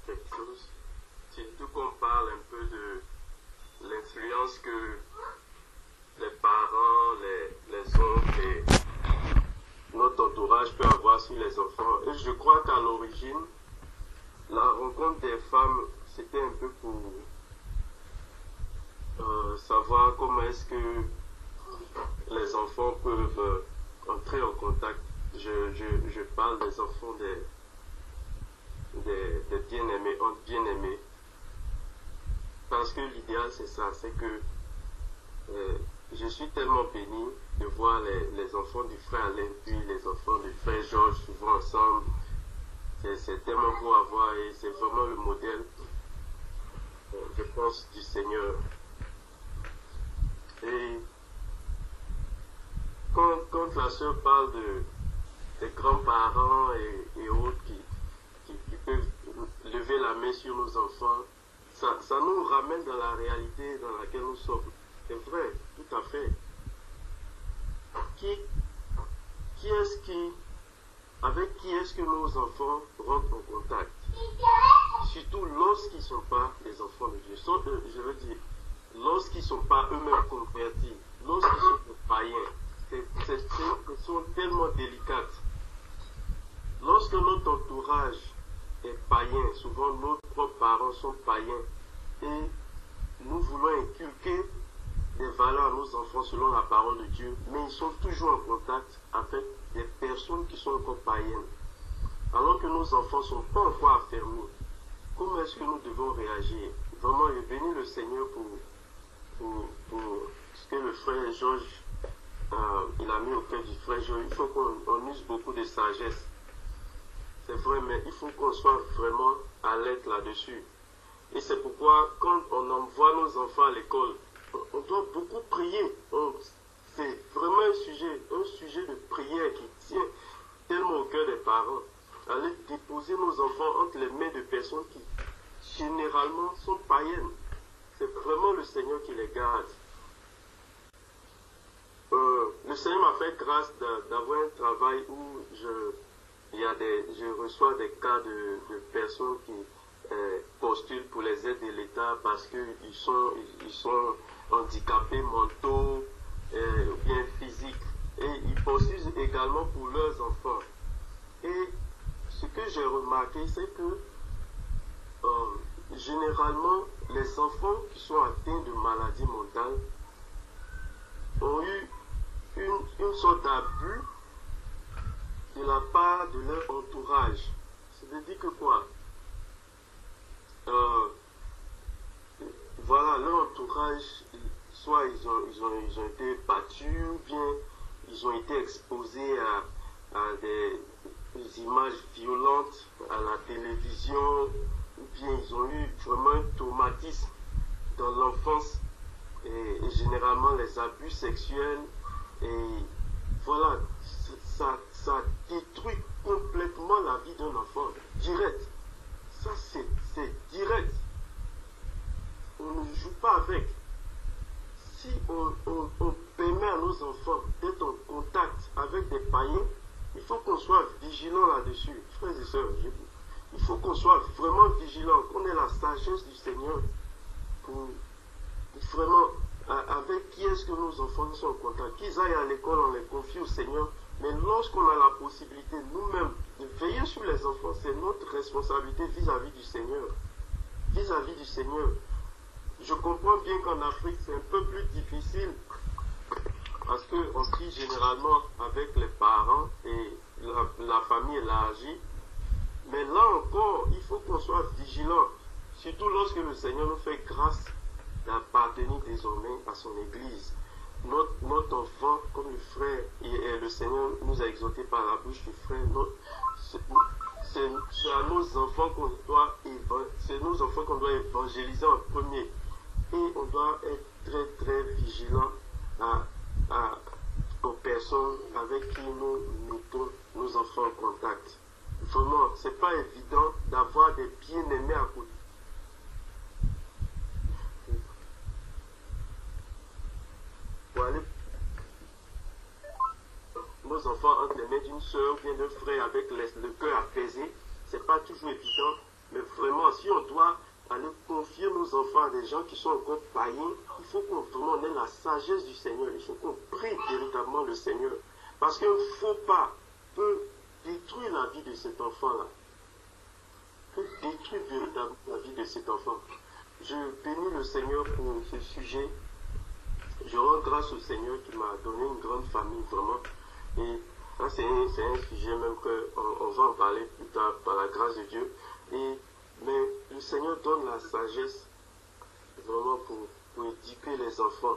quelque chose. Surtout qu'on parle un peu de l'influence que les parents, les oncles et notre entourage peut avoir sur les enfants. Et je crois qu'à l'origine, la rencontre des femmes, c'était un peu pour savoir comment est-ce que les enfants peuvent entrer en contact. Je parle des enfants des bien-aimés, entre bien-aimés. Parce que l'idéal, c'est ça, c'est que je suis tellement béni de voir les enfants du frère Alain, puis les enfants du frère Georges, souvent ensemble. C'est tellement beau à voir et c'est vraiment le modèle, je pense, du Seigneur. Et quand la sœur parle des grands-parents et autres qui peuvent lever la main sur nos enfants, ça nous ramène dans la réalité dans laquelle nous sommes. C'est vrai, tout à fait. Avec qui est-ce que nos enfants rentrent en contact? surtout lorsqu'ils ne sont pas des enfants de Dieu. Je veux dire, lorsqu'ils ne sont pas eux-mêmes convertis, lorsqu'ils sont des païens, c'est une question tellement délicate. Lorsque notre entourage est païen, souvent nos propres parents sont païens, et nous voulons inculquer des valeurs à nos enfants selon la parole de Dieu, mais ils sont toujours en contact avec des personnes qui sont encore païennes. Alors que nos enfants ne sont pas encore affermis, comment est-ce que nous devons réagir? Vraiment, je bénis le Seigneur pour ce que le frère Georges il a mis au cœur du frère Georges. Il faut qu'on use beaucoup de sagesse. C'est vrai, mais il faut qu'on soit vraiment alerte là-dessus. Et c'est pourquoi, quand on envoie nos enfants à l'école, on doit beaucoup prier. C'est vraiment un sujet de prière qui tient tellement au cœur des parents. Aller déposer nos enfants entre les mains de personnes qui, généralement, sont païennes. C'est vraiment le Seigneur qui les garde. Le Seigneur m'a fait grâce d'avoir un travail où je reçois des cas de personnes qui postulent pour les aides de l'État parce qu'ils sont handicapés mentaux ou bien physiques. Et ils postulent également pour leurs enfants. Et ce que j'ai remarqué, c'est que généralement, les enfants qui sont atteints de maladies mentales ont eu une sorte d'abus de la part de leur entourage. C'est-à-dire que quoi? Voilà, leur entourage, soit ils ont été battus, ou bien ils ont été exposés à des images violentes à la télévision, ou bien ils ont eu vraiment un traumatisme dans l'enfance, et généralement les abus sexuels, et voilà, ça détruit complètement la vie d'un enfant, direct. Ça c'est direct. On ne joue pas avec. Si on permet à nos enfants d'être en contact avec des païens, il faut qu'on soit vigilant là-dessus. Frères et sœurs, il faut qu'on soit vraiment vigilant, qu'on ait la sagesse du Seigneur pour vraiment, avec qui est-ce que nos enfants sont en contact. Qu'ils aillent à l'école, on les confie au Seigneur, mais lorsqu'on a la possibilité nous-mêmes de veiller sur les enfants, c'est notre responsabilité vis-à-vis du Seigneur. Vis-à-vis du Seigneur. Je comprends bien qu'en Afrique, c'est un peu plus difficile parce qu'on vit généralement avec les parents et la famille élargie. Mais là encore, il faut qu'on soit vigilant, surtout lorsque le Seigneur nous fait grâce d'appartenir désormais à son Église. Notre enfant, comme le frère et le Seigneur nous a exhortés par la bouche du frère, c'est à nos enfants qu'on doit évangéliser en premier. Et on doit être très très vigilant aux personnes avec qui nous mettons nos enfants en contact. Vraiment, c'est pas évident d'avoir des bien-aimés à côté. Pour aller nos enfants entre les mains d'une soeur ou bien d'un frère avec le cœur apaisé, c'est pas toujours évident, mais vraiment, si on doit aller confier nos enfants à des gens qui sont encore païens, il faut qu'on vraiment ait la sagesse du Seigneur. Il faut qu'on prie véritablement le Seigneur. Parce qu'un faux pas peut détruire la vie de cet enfant-là. Peut détruire véritablement la vie de cet enfant. Je bénis le Seigneur pour ce sujet. Je rends grâce au Seigneur qui m'a donné une grande famille, vraiment. Et ça, c'est un sujet même qu'on va en parler plus tard par la grâce de Dieu. Mais le Seigneur donne la sagesse vraiment pour éduquer les enfants.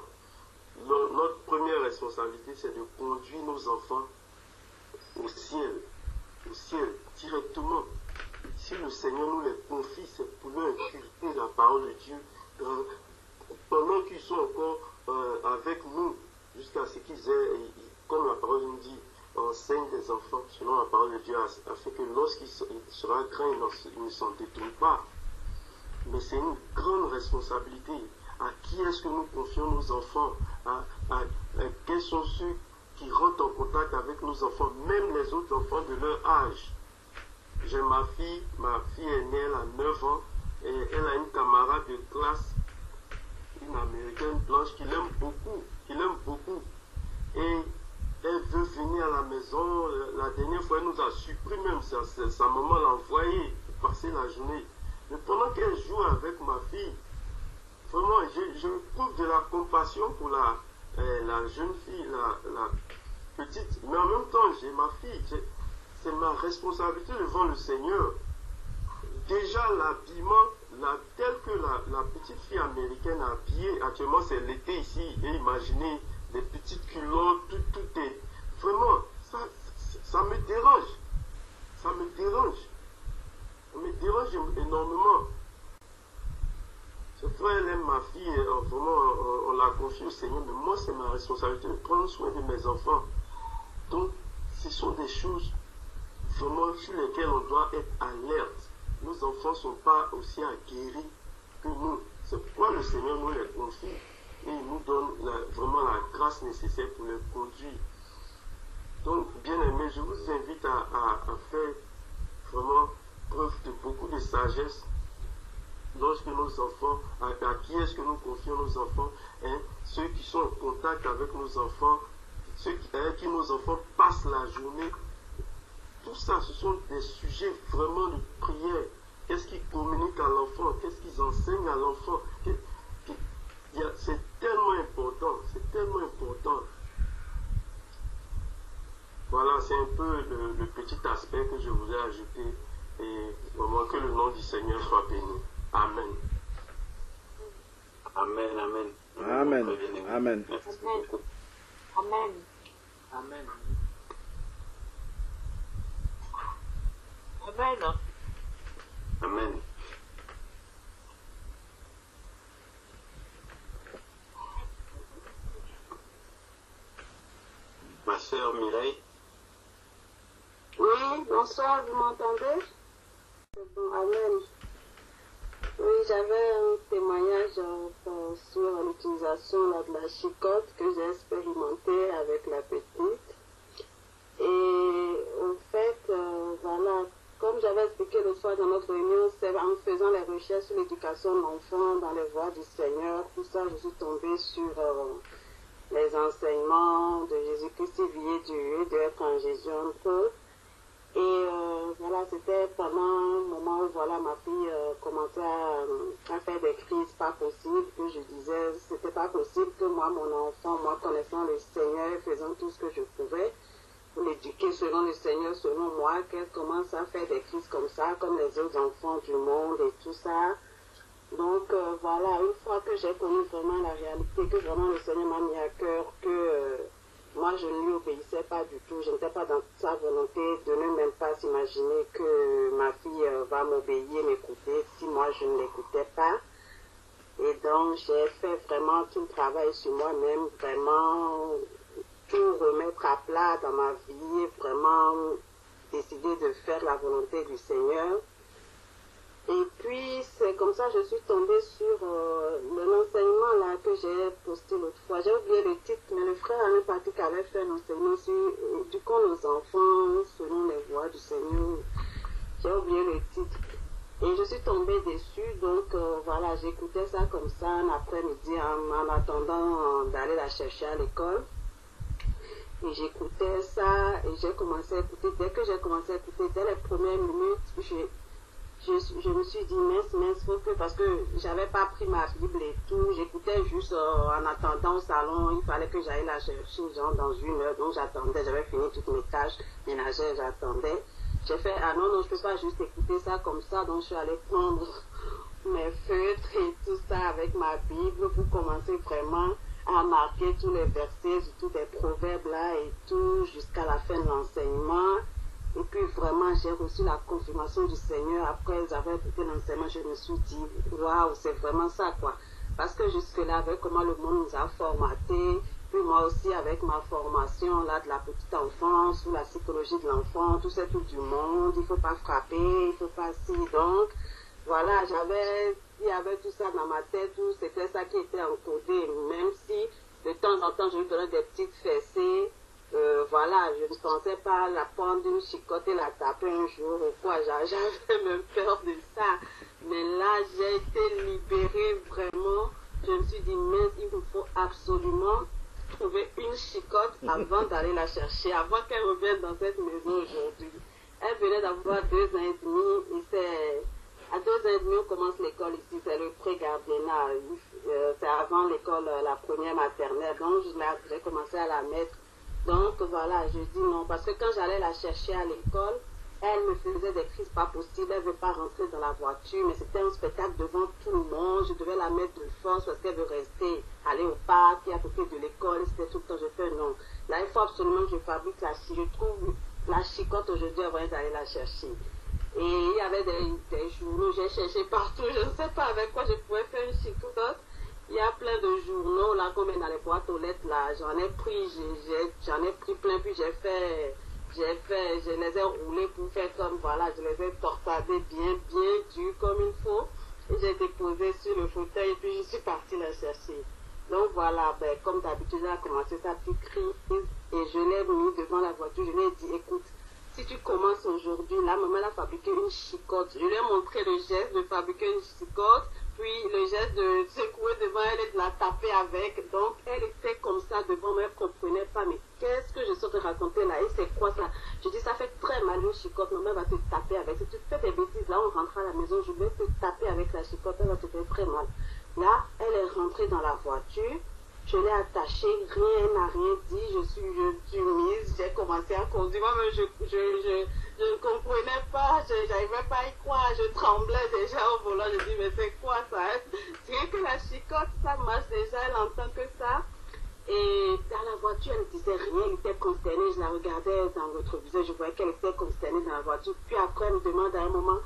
Notre première responsabilité, c'est de conduire nos enfants au ciel directement. Si le Seigneur nous les confie, c'est pour leur inculquer la parole de Dieu pendant qu'ils sont encore avec nous, jusqu'à ce qu'ils aient, comme la parole nous dit, enseigne des enfants selon la parole de Dieu, afin que lorsqu'il sera grand, il ne s'en détourne pas. Mais c'est une grande responsabilité. À qui est-ce que nous confions nos enfants? Quels sont ceux qui rentrent en contact avec nos enfants, même les autres enfants de leur âge? j'ai ma fille est née, elle a 9 ans, et elle a une camarade de classe, une américaine blanche qui l'aime beaucoup, et elle veut venir à la maison. La dernière fois, elle nous a surpris même, sa maman l'a envoyée pour passer la journée. Mais pendant qu'elle joue avec ma fille, vraiment, je trouve de la compassion pour la jeune fille, la petite. Mais en même temps, j'ai ma fille, c'est ma responsabilité devant le Seigneur. Déjà, l'habillement, tel que la petite fille américaine a habillé, actuellement c'est l'été ici, et imaginez des petites culottes, tout est... Vraiment, ça me dérange. Ça me dérange énormément. Ce frère, elle aime ma fille, vraiment, on l'a confié au Seigneur, mais moi, c'est ma responsabilité de prendre soin de mes enfants. Donc, ce sont des choses vraiment sur lesquelles on doit être alerte. Nos enfants ne sont pas aussi aguerris que nous. C'est pourquoi le Seigneur nous les confie et il nous donne vraiment la grâce nécessaire pour les conduire. Donc, bien aimés, je vous invite à faire vraiment preuve de beaucoup de sagesse lorsque nos enfants, à qui est-ce que nous confions nos enfants, hein, ceux qui sont en contact avec nos enfants, avec qui nos enfants passent la journée. Tout ça, ce sont des sujets vraiment de prière. Qu'est-ce qu'ils communiquent à l'enfant? Qu'est-ce qu'ils enseignent à l'enfant? C'est tellement important. C'est tellement important. Voilà, c'est un peu le petit aspect que je vous ai ajouté. Et vraiment que le nom du Seigneur soit béni. Amen. Amen, amen. Amen. Amen. Merci beaucoup. Amen. Amen. Amen. Amen. Ma sœur Mireille. Oui, bonsoir, vous m'entendez? Bon, amen. Oui, j'avais un témoignage sur l'utilisation de la chicotte que j'ai expérimenté avec la petite. Et en fait, voilà, comme j'avais expliqué l'autre fois dans notre réunion, c'est en faisant les recherches sur l'éducation de l'enfant dans les voies du Seigneur, tout ça, je suis tombée sur les enseignements de Jésus-Christ éveillé du lieu d'être en Jésus un peu. Et voilà, c'était pendant un moment où voilà, ma fille commençait à faire des crises pas possibles, que je disais, c'était pas possible que moi, mon enfant, moi connaissant le Seigneur et faisant tout ce que je pouvais, pour l'éduquer selon le Seigneur, selon moi, qu'elle commence à faire des crises comme ça, comme les autres enfants du monde et tout ça. Donc voilà, une fois que j'ai connu vraiment la réalité, que vraiment le Seigneur m'a mis à cœur, que moi je ne lui obéissais pas du tout, je n'étais pas dans sa volonté de ne même pas s'imaginer que ma fille va m'obéir, m'écouter, si moi je ne l'écoutais pas. Et donc j'ai fait vraiment tout le travail sur moi-même, vraiment tout remettre à plat dans ma vie, vraiment décider de faire la volonté du Seigneur. Et puis, c'est comme ça que je suis tombée sur l'enseignement là que j'ai posté l'autre fois. J'ai oublié le titre, mais le frère Alain Patrick avait fait un enseignement sur éduquons nos enfants selon les voies du Seigneur. J'ai oublié le titre. Et je suis tombée dessus, donc voilà, j'écoutais ça comme ça un après-midi en attendant d'aller la chercher à l'école. Et j'écoutais ça et j'ai commencé à écouter. Dès que j'ai commencé à écouter, dès les premières minutes, je me suis dit mince, faut que, parce que j'avais pas pris ma Bible et tout, j'écoutais juste en attendant au salon, il fallait que j'aille la chercher genre dans 1 heure, donc j'attendais, j'avais fini toutes mes tâches ménagères, j'attendais. J'ai fait, ah non, je peux pas juste écouter ça comme ça, donc je suis allée prendre mes feutres et tout ça avec ma Bible pour commencer vraiment à marquer tous les versets, tous les proverbes là et tout, jusqu'à la fin de l'enseignement. Et puis vraiment, j'ai reçu la confirmation du Seigneur. Après avoir écouté l'enseignement, je me suis dit, waouh, c'est vraiment ça quoi. Parce que jusque-là, avec comment le monde nous a formaté, puis moi aussi avec ma formation là de la petite enfance, sur la psychologie de l'enfant, tout c'est tout du monde, il ne faut pas frapper, il ne faut pas si. Donc, voilà, il y avait tout ça dans ma tête, tout c'était ça qui était encodé, même si de temps en temps, je lui donnais des petites fessées. Voilà. voilà, je ne pensais pas la prendre une chicotte et la taper un jour ou quoi. J'avais même peur de ça. Mais là, j'ai été libérée vraiment. Je me suis dit, mais il me faut absolument trouver une chicotte avant d'aller la chercher, avant qu'elle revienne dans cette maison aujourd'hui. Elle venait d'avoir 2 ans et demi et c'est... À 2 ans et demi, on commence l'école ici, c'est le pré-gardiennat. C'est avant l'école, la première maternelle. Donc, j'ai commencé à la mettre. Donc, voilà, je dis non. Parce que quand j'allais la chercher à l'école, elle me faisait des crises pas possibles. Elle ne veut pas rentrer dans la voiture. Mais c'était un spectacle devant tout le monde. Je devais la mettre de force parce qu'elle veut rester, aller au parc, à côté de l'école. C'était tout le temps, je fais non. Là, il faut absolument que je fabrique je trouve la chicotte aujourd'hui avant d'aller la chercher. Et il y avait des journaux, j'ai cherché partout, je ne sais pas avec quoi je pouvais faire une chicotte. Il y a plein de journaux là qu'on met dans les boîtes aux lettres là, j'en ai pris plein, puis je les ai roulés pour faire comme voilà, je les ai torsadés bien durs comme il faut. Et j'ai déposé sur le fauteuil et puis je suis partie la chercher. Donc voilà, ben, comme d'habitude, elle a commencé sa petite crise et je l'ai mis devant la voiture, je lui ai dit écoute, si tu commences aujourd'hui, là, maman a fabriqué une chicotte. Je lui ai montré le geste de fabriquer une chicotte, puis le geste de secouer devant elle et de la taper avec. Donc, elle était comme ça devant moi, elle ne comprenait pas. Mais qu'est-ce que je suis de raconter là? Et c'est quoi ça? Je dis, ça fait très mal une chicotte. Maman va te taper avec. Si tu fais des bêtises, là, on rentre à la maison, je vais te taper avec la chicotte. Elle va te faire très mal. Là, elle est rentrée dans la voiture. Je l'ai attachée, rien n'a rien dit, je suis mise, j'ai commencé à conduire. Moi-même, je ne comprenais pas, je n'arrivais pas à y croire, je tremblais déjà au volant. Je dis, mais c'est quoi ça? C'est que la chicotte, ça marche déjà, elle entend que ça. Et dans la voiture, elle ne disait rien, elle était consternée. Je la regardais dans le rétroviseur, je voyais qu'elle était consternée dans la voiture. Puis après, elle me demande à un moment,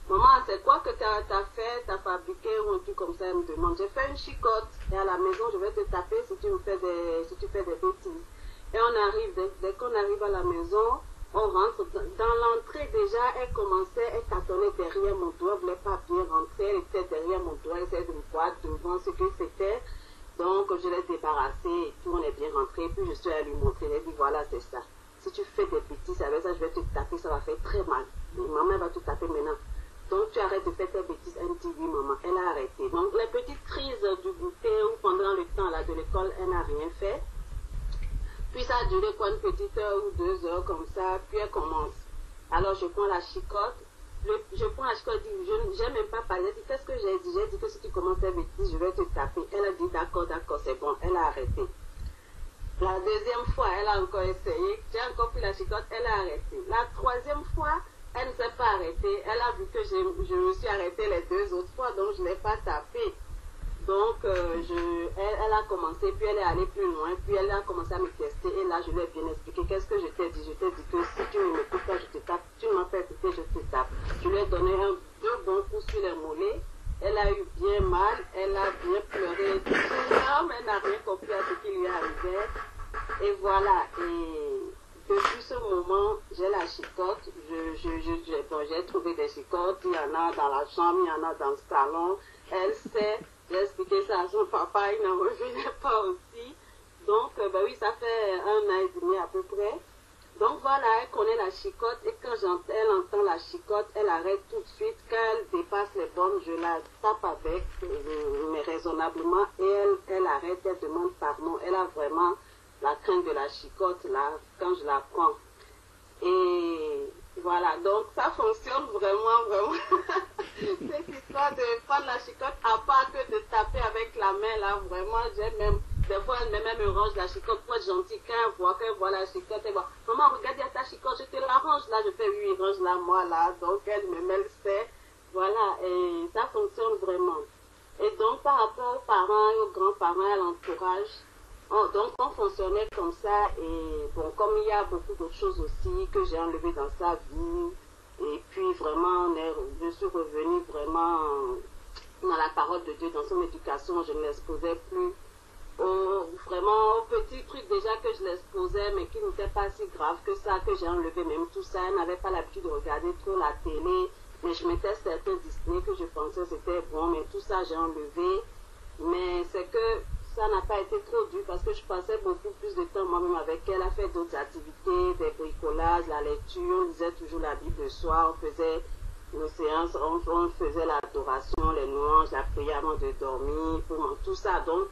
maman, c'est quoi que tu as fait, tu as fabriqué ou un truc comme ça? Elle me demande. J'ai fait une chicotte et à la maison, je vais te taper si tu fais des bêtises. Et on arrive, dès qu'on arrive à la maison, on rentre. Dans l'entrée déjà, elle tâtonnait derrière mon doigt, elle ne voulait pas bien rentrer. Elle était derrière mon doigt, elle essayait de me voir devant ce que c'était. Donc, je l'ai débarrassée et tout, on est bien rentré. Puis je suis allée lui montrer, elle dit voilà, c'est ça. Si tu fais des bêtises avec ça, je vais te taper, ça va faire très mal. Et maman va te taper maintenant. Donc tu arrêtes de faire tes bêtises. Elle me dit oui maman, elle a arrêté. Donc les petites crises du goûter ou pendant le temps là de l'école, elle n'a rien fait. Puis ça a duré quoi, une petite heure ou 2 heures comme ça, puis elle commence. Alors je prends la chicotte, je prends la chicotte, je n'ai même pas parlé, elle dit qu'est-ce que j'ai dit? J'ai dit que si tu commences tes bêtises, je vais te taper. Elle a dit d'accord, c'est bon, elle a arrêté. La deuxième fois, elle a encore essayé, j'ai encore pris la chicotte, elle a arrêté. La troisième fois, elle ne s'est pas arrêtée. Elle a vu que je me suis arrêtée les 2 autres fois, donc je ne l'ai pas tapée. Donc, elle a commencé, puis elle est allée plus loin, puis elle a commencé à me tester. Et là, je lui ai bien expliqué qu'est-ce que je t'ai dit. Je t'ai dit que si tu ne m'écoutes pas, je te tape. Tu ne m'as pas écouté, je te tape. Je lui ai donné 2 bons coups sur les mollets. Elle a eu bien mal, elle a bien pleuré. Non, mais elle n'a rien compris à ce qui lui arrivait. Et voilà. Et depuis ce moment, j'ai la chicotte. J'ai trouvé des chicottes. Il y en a dans la chambre, il y en a dans le salon. Elle sait. J'ai expliqué ça à son papa, il n'en revenait pas aussi. Donc, ben oui, ça fait 1 an et demi à peu près. Donc voilà, elle connaît la chicotte et quand elle entend la chicotte, elle arrête tout de suite. Quand elle dépasse les bornes, je la tape avec, mais raisonnablement, et elle arrête, elle demande pardon. Elle a vraiment la crainte de la chicotte là, quand je la prends. Et voilà, donc ça fonctionne vraiment. Cette histoire de prendre la chicotte, à part que de taper avec la main là, vraiment, j'ai même, des fois elle me range la chicotte pour être gentille. Quand elle voit la chicotte, elle voit, maman, regarde, il y a ta chicotte, je te la range là, je fais oui, range-la moi là. Donc elle me sait, voilà, et ça fonctionne vraiment. Et donc par rapport aux parents et aux grands-parents, à l'entourage, donc on fonctionnait comme ça. Et bon, comme il y a beaucoup d'autres choses aussi que j'ai enlevées dans sa vie, et puis vraiment je suis revenue vraiment dans la parole de Dieu, dans son éducation. Je ne l'exposais plus vraiment aux petits trucs déjà que je l'exposais, mais qui n'étaient pas si graves que ça, que j'ai enlevé même tout ça. Elle n'avait pas l'habitude de regarder trop la télé, mais je mettais certains Disney que je pensais c'était bon, mais tout ça j'ai enlevé. Mais c'est que ça n'a pas été trop dur parce que je passais beaucoup plus de temps moi-même avec elle à faire d'autres activités, des bricolages, la lecture, on lisait toujours la Bible le soir, on faisait nos séances, on faisait l'adoration, les louanges, la prière avant de dormir, tout ça. Donc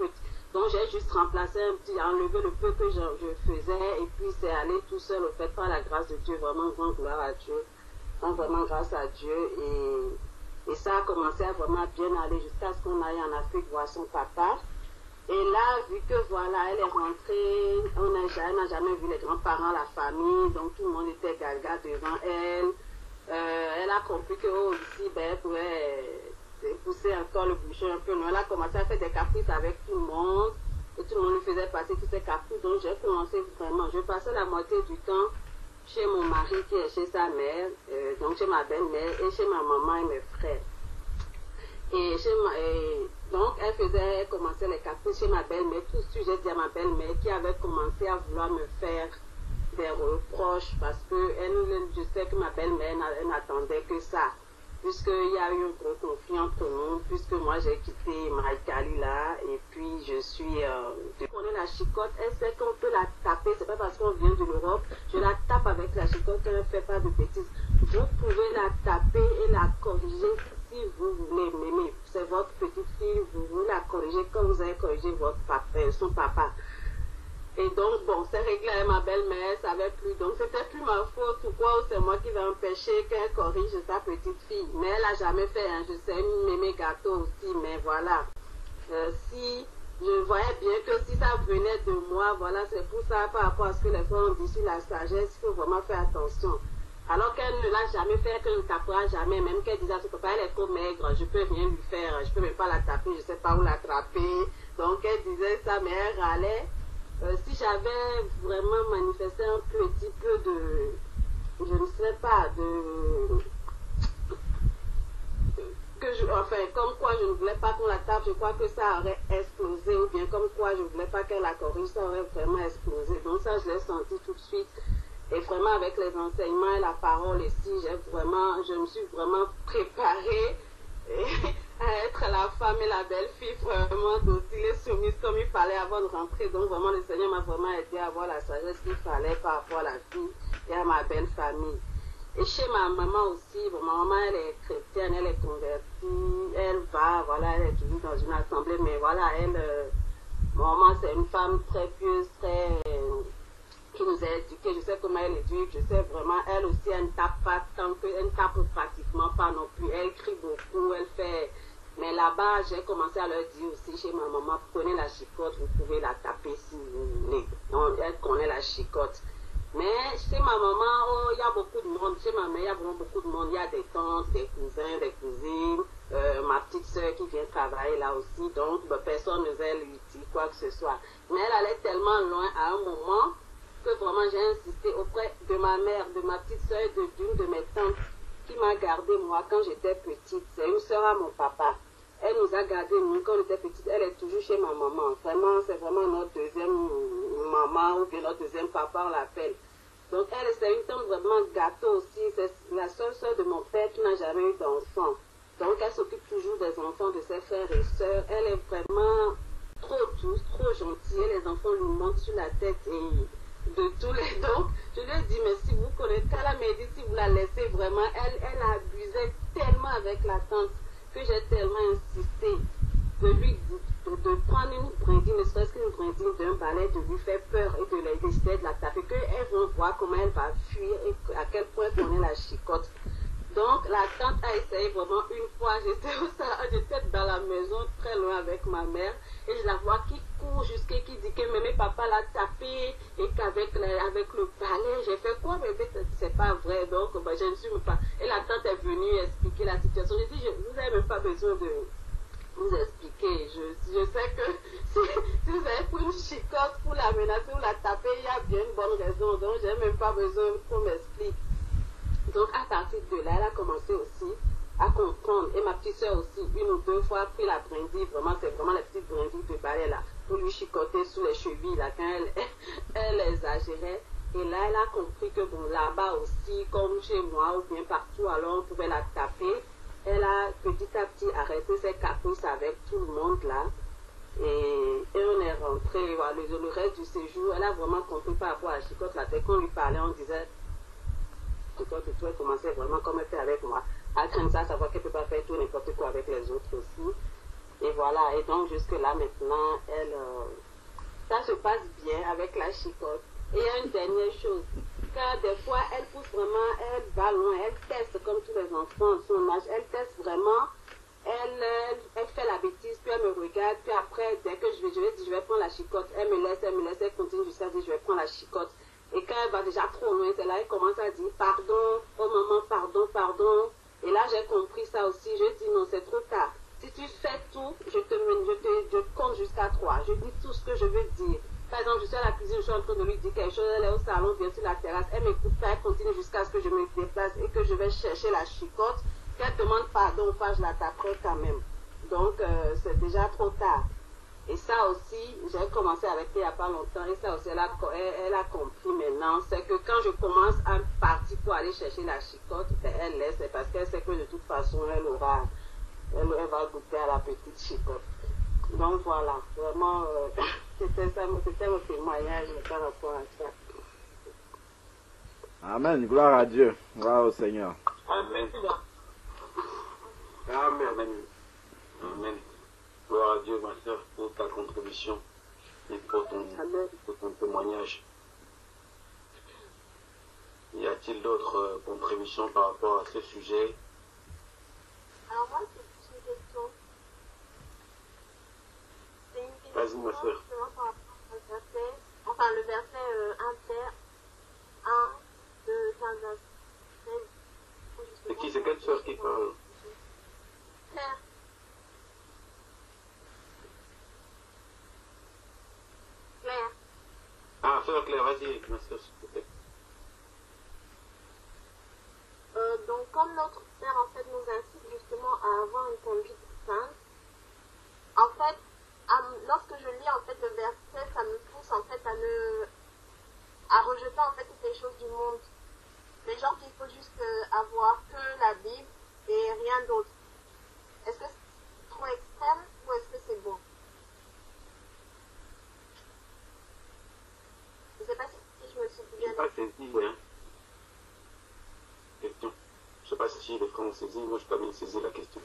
j'ai juste remplacé enlevé le peu que je faisais et puis c'est allé tout seul au fait par la grâce de Dieu, vraiment grande gloire à Dieu, vraiment grâce à Dieu et ça a commencé à vraiment bien aller jusqu'à ce qu'on aille en Afrique voir son papa. Et là, vu que voilà, elle est rentrée, elle n'a jamais vu les grands-parents, la famille, donc tout le monde était gaga devant elle. Elle a compris que ici, elle pouvait pousser encore le bouchon un peu. Elle a commencé à faire des caprices avec tout le monde. Et tout le monde lui faisait passer tous ces caprices. Donc j'ai commencé vraiment. Je passais la moitié du temps chez mon mari qui est chez sa mère, donc chez ma belle-mère et chez ma maman et mes frères. Donc elle commençait les caprices chez ma belle-mère. Tout ce que j'ai dit à ma belle-mère qui avait commencé à vouloir me faire des reproches parce que je sais que ma belle-mère n'attendait que ça. Puisqu'il y a eu un gros conflit entre nous, puisque moi j'ai quitté Maïkali là, et puis je suis... On est la chicotte, elle sait qu'on peut la taper, c'est pas parce qu'on vient de l'Europe, je la tape avec la chicotte, elle ne fait pas de bêtises. Vous pouvez la taper et la corriger si vous voulez, mais c'est votre petite fille, vous la corrigez comme vous avez corrigé votre papa, son papa. Et donc, bon, c'est réglé avec ma belle-mère, elle savait plus. Donc, c'était plus ma faute ou quoi, ou c'est moi qui vais empêcher qu'elle corrige sa petite fille. Mais elle n'a jamais fait, hein, je sais, mes gâteaux aussi, mais voilà. Si je voyais bien que si ça venait de moi, voilà, c'est pour ça, par rapport à ce que les femmes ont dit sur la sagesse, il faut vraiment faire attention. Alors qu'elle ne l'a jamais fait, qu'elle ne tapera jamais, même qu'elle disait à son papa, elle est trop maigre, je peux rien lui faire, je peux même pas la taper, je sais pas où l'attraper. Donc, elle disait ça, mais elle râlait. Si j'avais vraiment manifesté un petit peu de, je ne sais pas, enfin, comme quoi je ne voulais pas qu'on la tape, je crois que ça aurait explosé, ou bien comme quoi je ne voulais pas qu'elle la corrige, ça aurait vraiment explosé. Donc ça, je l'ai senti tout de suite. Et vraiment, avec les enseignements et la parole ici, je me suis vraiment préparée à être la femme et la belle-fille vraiment docile et soumise comme il fallait avant de rentrer. Donc vraiment, le Seigneur m'a vraiment aidé à avoir la sagesse qu'il fallait par rapport à la fille et à ma belle famille. Et chez ma maman aussi, bon, ma maman, elle est chrétienne, elle est convertie, elle est toujours dans une assemblée, mais voilà, ma maman, c'est une femme très pieuse, qui nous a éduqués, je sais comment elle éduque, je sais vraiment, elle aussi, elle ne tape pas tant que, elle ne tape pratiquement pas non plus, elle crie beaucoup, elle fait, mais là-bas, j'ai commencé à leur dire aussi chez ma maman, prenez la chicotte, vous pouvez la taper si vous voulez, donc elle connaît la chicotte. Mais chez ma maman, il y a beaucoup de monde, chez ma mère, il y a vraiment beaucoup de monde, il y a des tantes, des cousins, des cousines, ma petite soeur qui vient travailler là aussi, donc personne n'osait lui dire quoi que ce soit. Mais elle allait tellement loin à un moment, que vraiment j'ai insisté auprès de ma mère, de ma petite soeur, d'une de mes tantes qui m'a gardée moi quand j'étais petite. C'est une soeur à mon papa. Elle nous a gardés nous quand on était petite. Elle est toujours chez ma maman. Vraiment, c'est vraiment notre deuxième maman ou bien notre deuxième papa, on l'appelle. Donc elle, c'est une tante vraiment gâteau aussi. C'est la seule soeur de mon père qui n'a jamais eu d'enfant. Donc elle s'occupe toujours des enfants de ses frères et sœurs. Elle est vraiment trop douce, trop gentille. Et les enfants lui montent sur la tête et de tous les donc je lui ai dit mais si vous connaissez elle m'a dit si vous la laissez vraiment elle abusait tellement avec la tante que j'ai tellement insisté de prendre une brindille, ne serait-ce qu'une brindille d'un balai, de lui faire peur et de l'aider de la taper, qu'elles vont voir comment elle va fuir et à quel point on est la chicotte. Donc la tante a essayé vraiment une fois, j'étais dans la maison très loin avec ma mère et je la vois qui court jusqu'à qui dit que même papa l'a tapé et qu'avec le balai, j'ai fait quoi bébé, c'est pas vrai, donc je ne suis pas. Et la tante est venue expliquer la situation. J'ai dit, vous n'avez même pas besoin de vous expliquer. Je sais que si vous avez pris une chicotte pour la menacer ou la taper, il y a bien une bonne raison, donc j'ai même pas besoin qu'on m'explique. Donc à partir de là, elle a commencé aussi à comprendre. Et ma petite soeur aussi, une ou deux fois, a pris la brindille, vraiment, c'est vraiment la petite brindille de balai là, pour lui chicoter sous les chevilles là, quand elle exagérait. Et là, elle a compris que bon, là-bas aussi, comme chez moi ou bien partout, alors on pouvait la taper. Elle a petit à petit arrêté ses caprices avec tout le monde là. Et on est rentré, voilà, le reste du séjour, elle a vraiment compris par rapport à la chicotte. Là, dès qu'on lui parlait, on disait, chicotte, tu as commencé vraiment comme elle fait avec moi. À craindre ça, savoir qu'elle ne peut pas faire tout n'importe quoi avec les autres aussi. Et voilà, et donc jusque-là, maintenant, ça se passe bien avec la chicotte. Et il y a une dernière chose, car des fois, elle pousse vraiment, elle va loin, elle teste comme tous les enfants de son âge, elle teste vraiment, elle fait la bêtise, puis elle me regarde, puis après, dès que je vais dire, je vais prendre la chicotte, elle me laisse, elle continue jusqu'à dire, je vais prendre la chicotte. Et quand elle va déjà trop loin, c'est là qu'elle commence à dire, pardon, oh maman, pardon, pardon. Et là, j'ai compris ça aussi, je dis, non, c'est trop tard. Si tu fais tout, je compte jusqu'à 3. Je dis tout ce que je veux dire. Par exemple, je suis à la cuisine, je suis en train de lui dire quelque chose, elle est au salon, bien sur la terrasse, elle m'écoute pas, elle continue jusqu'à ce que je me déplace et que je vais chercher la chicotte. Qu'elle demande pardon, pas je la taperai quand même. Donc, c'est déjà trop tard. Et ça aussi, j'ai commencé avec elle il n'y a pas longtemps, et ça aussi, elle a compris maintenant. C'est que quand je commence à partir pour aller chercher la chicotte, ben, elle laisse, parce qu'elle sait que de toute façon, elle va goûter à la petite chicotte. Donc voilà, vraiment, c'était mon témoignage par rapport à ça. Amen, gloire à Dieu, gloire au Seigneur. Amen. Amen. Amen. Gloire à Dieu, ma soeur, pour ta contribution et pour ton témoignage. Y a-t-il d'autres contributions par rapport à ce sujet? Alors moi, c'est une question. C'est une question. Vas-y, ma soeur. Par rapport au verset, enfin le verset 1 Pierre 1, 2, 15 à 16. C'est quelle soeur qui parle? Claire. Claire. Ah, soeur Claire, vas-y, ma soeur, s'il te plaît. Donc, comme notre Père, en fait, nous incite justement à avoir une conduite sainte, en fait, lorsque je lis, en fait, le verset, ça me pousse, en fait, à rejeter, en fait, toutes les choses du monde. Mais genre qu'il faut juste avoir que la Bible et rien d'autre. Est-ce que c'est trop extrême ou est-ce que c'est bon? Je ne sais pas si je me suis bien... Je n'ai pas saisi, ouais. Question. Je ne sais pas si les frères ont saisi, moi je n'ai pas bien saisi la question.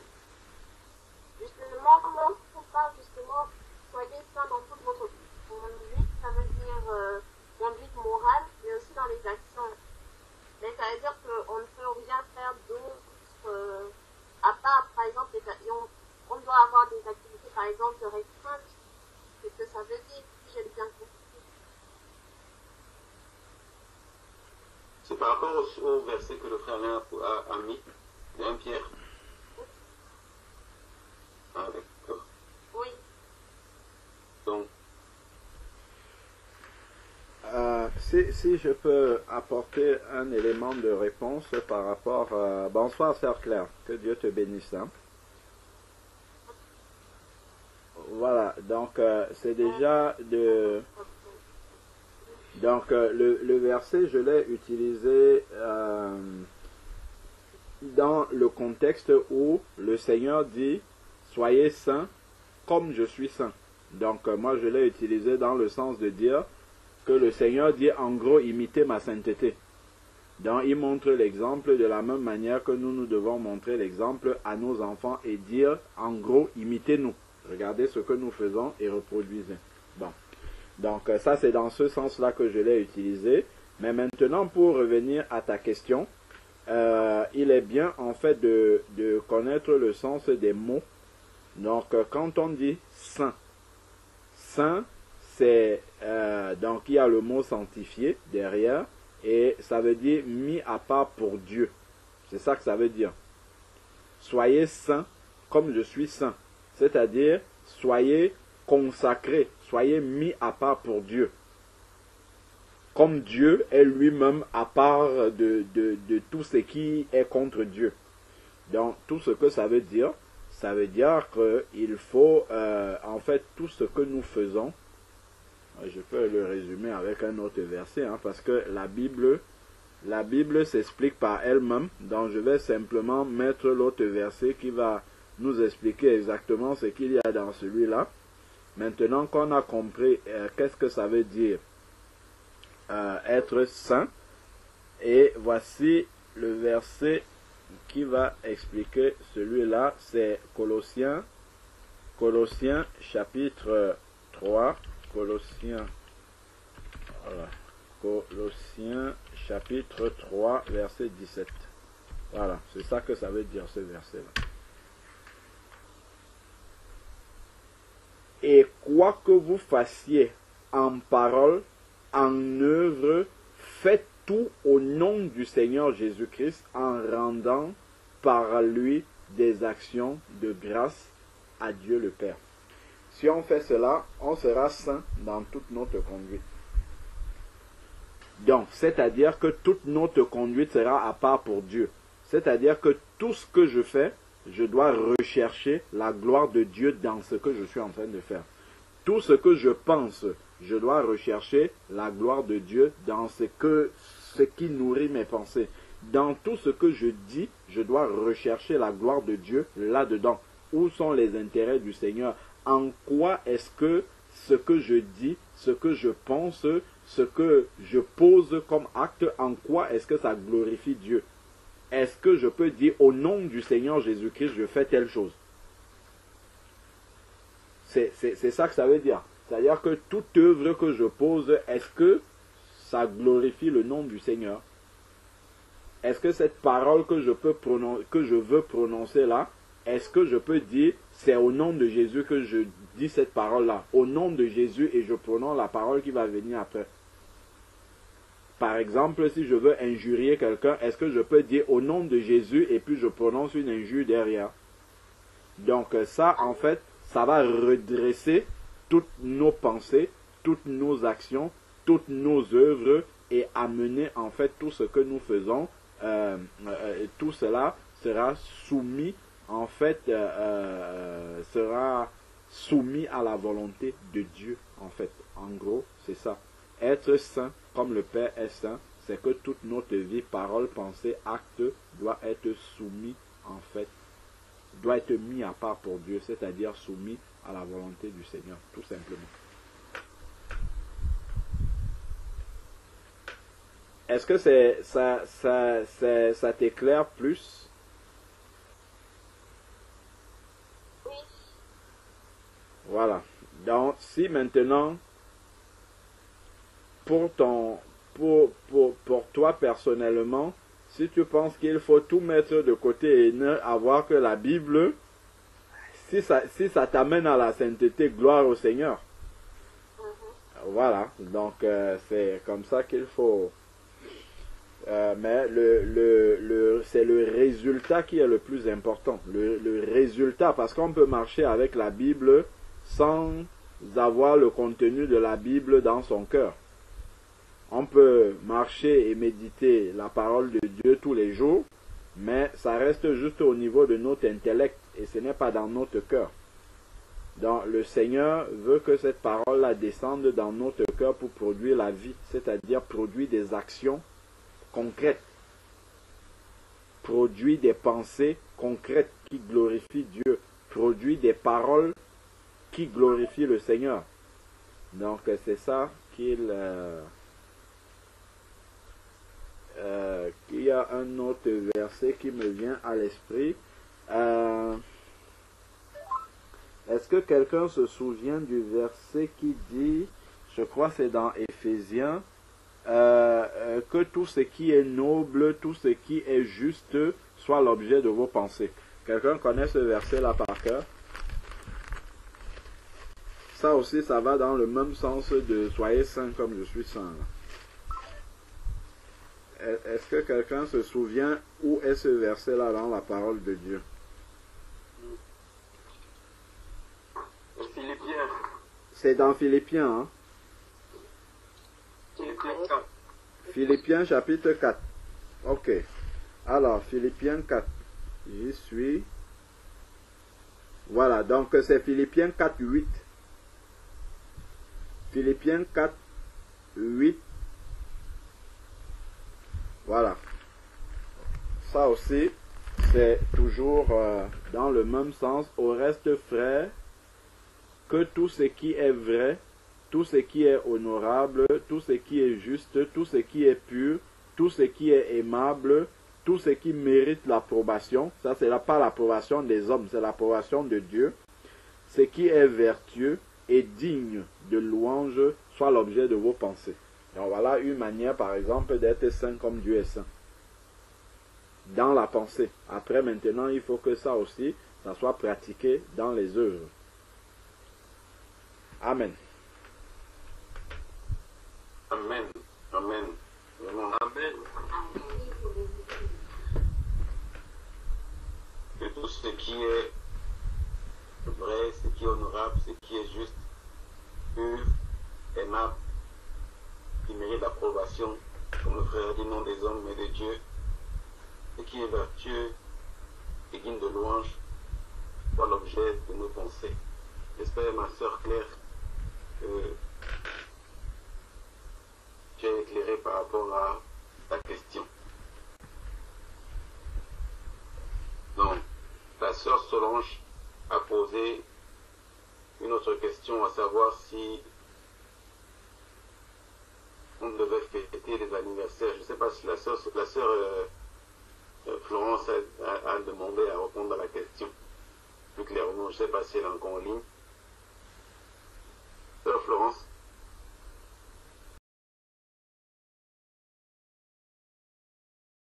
Justement, lorsqu'on parle justement, soyez saints dans toute votre conduite, ça veut dire conduite morale, mais aussi dans les actions. Mais ça veut dire qu'on ne peut rien faire d'autre, à part, par exemple, on doit avoir des activités, par exemple, de restreinte. C'est ce que ça veut dire, si j'ai bien compris. C'est par rapport au verset que le frère Alain a mis, de 1 Pierre. Ah, d'accord. Oui. Donc, si je peux apporter un élément de réponse par rapport à... Bonsoir, sœur Claire, que Dieu te bénisse. Hein. Voilà, donc c'est déjà de... Donc le verset, je l'ai utilisé dans le contexte où le Seigneur dit « Soyez saints comme je suis saint ». Donc moi je l'ai utilisé dans le sens de dire que le Seigneur dit en gros imitez ma sainteté. Donc il montre l'exemple de la même manière que nous devons montrer l'exemple à nos enfants et dire en gros imitez-nous. Regardez ce que nous faisons et reproduisez. Bon. Donc ça c'est dans ce sens-là que je l'ai utilisé. Mais maintenant pour revenir à ta question, il est bien en fait de connaître le sens des mots. Donc quand on dit saint, saint c'est donc il y a le mot sanctifié derrière et ça veut dire mis à part pour Dieu. C'est ça que ça veut dire. Soyez saints comme je suis saint. C'est-à-dire soyez consacrés, soyez mis à part pour Dieu. Comme Dieu est lui-même à part de tout ce qui est contre Dieu. Donc tout ce que ça veut dire qu'il faut en fait tout ce que nous faisons. Je peux le résumer avec un autre verset, hein, parce que la Bible s'explique par elle-même. Donc je vais simplement mettre l'autre verset qui va nous expliquer exactement ce qu'il y a dans celui-là. maintenant qu'on a compris qu'est-ce que ça veut dire être saint, et voici le verset qui va expliquer celui-là, c'est Colossiens chapitre 3, Colossiens chapitre 3 verset 17. Voilà, c'est ça que ça veut dire ce verset-là. Et quoi que vous fassiez en parole, en œuvre, faites tout au nom du Seigneur Jésus-Christ en rendant par lui des actions de grâce à Dieu le Père. Si on fait cela, on sera saint dans toute notre conduite. Donc, c'est-à-dire que toute notre conduite sera à part pour Dieu. C'est-à-dire que tout ce que je fais, je dois rechercher la gloire de Dieu dans ce que je suis en train de faire. Tout ce que je pense, je dois rechercher la gloire de Dieu dans ce qui nourrit mes pensées. Dans tout ce que je dis, je dois rechercher la gloire de Dieu là-dedans. Où sont les intérêts du Seigneur? En quoi est-ce que ce que je dis, ce que je pense, ce que je pose comme acte, en quoi est-ce que ça glorifie Dieu? Est-ce que je peux dire au nom du Seigneur Jésus-Christ, je fais telle chose? C'est ça que ça veut dire. C'est-à-dire que toute œuvre que je pose, est-ce que ça glorifie le nom du Seigneur? Est-ce que cette parole que je veux prononcer là, est-ce que je peux dire, c'est au nom de Jésus que je dis cette parole-là, au nom de Jésus, et je prononce la parole qui va venir après? Par exemple, si je veux injurier quelqu'un, est-ce que je peux dire au nom de Jésus et puis je prononce une injure derrière? Donc ça, en fait, ça va redresser toutes nos pensées, toutes nos actions, toutes nos œuvres et amener en fait tout ce que nous faisons, tout cela sera soumis, en fait, sera soumis à la volonté de Dieu, en fait. En gros, c'est ça. Être saint, comme le Père est saint, c'est que toute notre vie, parole, pensée, acte, doit être soumis, en fait, doit être mis à part pour Dieu, c'est-à-dire soumis à la volonté du Seigneur, tout simplement. Est-ce que ça t'éclaire plus? Oui. Voilà. Donc, si maintenant, pour toi personnellement, si tu penses qu'il faut tout mettre de côté et ne avoir que la Bible, si ça t'amène à la sainteté, gloire au Seigneur. Voilà, donc c'est comme ça qu'il faut. Mais c'est le résultat qui est le plus important. Le résultat, parce qu'on peut marcher avec la Bible sans avoir le contenu de la Bible dans son cœur. On peut marcher et méditer la parole de Dieu tous les jours, mais ça reste juste au niveau de notre intellect et ce n'est pas dans notre cœur. Donc le Seigneur veut que cette parole-là descende dans notre cœur pour produire la vie, c'est-à-dire produire des actions concrètes, produire des pensées concrètes qui glorifient Dieu, produire des paroles qui glorifient le Seigneur. Donc c'est ça qu'il y a un autre verset qui me vient à l'esprit. Est-ce que quelqu'un se souvient du verset qui dit, je crois que c'est dans Éphésiens, que tout ce qui est noble, tout ce qui est juste, soit l'objet de vos pensées? Quelqu'un connaît ce verset-là par cœur? Ça aussi, ça va dans le même sens de « Soyez saints comme je suis saint ». Est-ce que quelqu'un se souvient où est ce verset-là dans la parole de Dieu? Philippiens. C'est dans Philippiens, hein? Philippiens 4. Philippiens chapitre 4. Ok. Alors, Philippiens 4. J'y suis. Voilà, donc c'est Philippiens 4, 8. Philippiens 4, 8. Voilà. Ça aussi, c'est toujours dans le même sens. Au reste, frères, que tout ce qui est vrai, tout ce qui est honorable, tout ce qui est juste, tout ce qui est pur, tout ce qui est aimable, tout ce qui mérite l'approbation, ça c'est pas l'approbation des hommes, c'est l'approbation de Dieu, ce qui est vertueux et digne de louange soit l'objet de vos pensées. Donc voilà une manière par exemple d'être saint comme Dieu est saint. Dans la pensée. Après maintenant il faut que ça aussi, ça soit pratiqué dans les œuvres. Amen. Amen. Amen. Vraiment. Amen. Que tout ce qui est vrai, ce qui est honorable, ce qui est juste, pur, aimable, qui mérite l'approbation, comme le frère dit, non des hommes mais de Dieu, ce qui est vertueux et digne de louange, soit l'objet de nos pensées. J'espère, ma sœur Claire, que tu es éclairée par rapport à ta question. Donc, la sœur Solange a posé une autre question, à savoir si on devait fêter les anniversaires. Je ne sais pas si la sœur Florence a demandé à répondre à la question plus clairement. Je ne sais pas si elle est encore en ligne.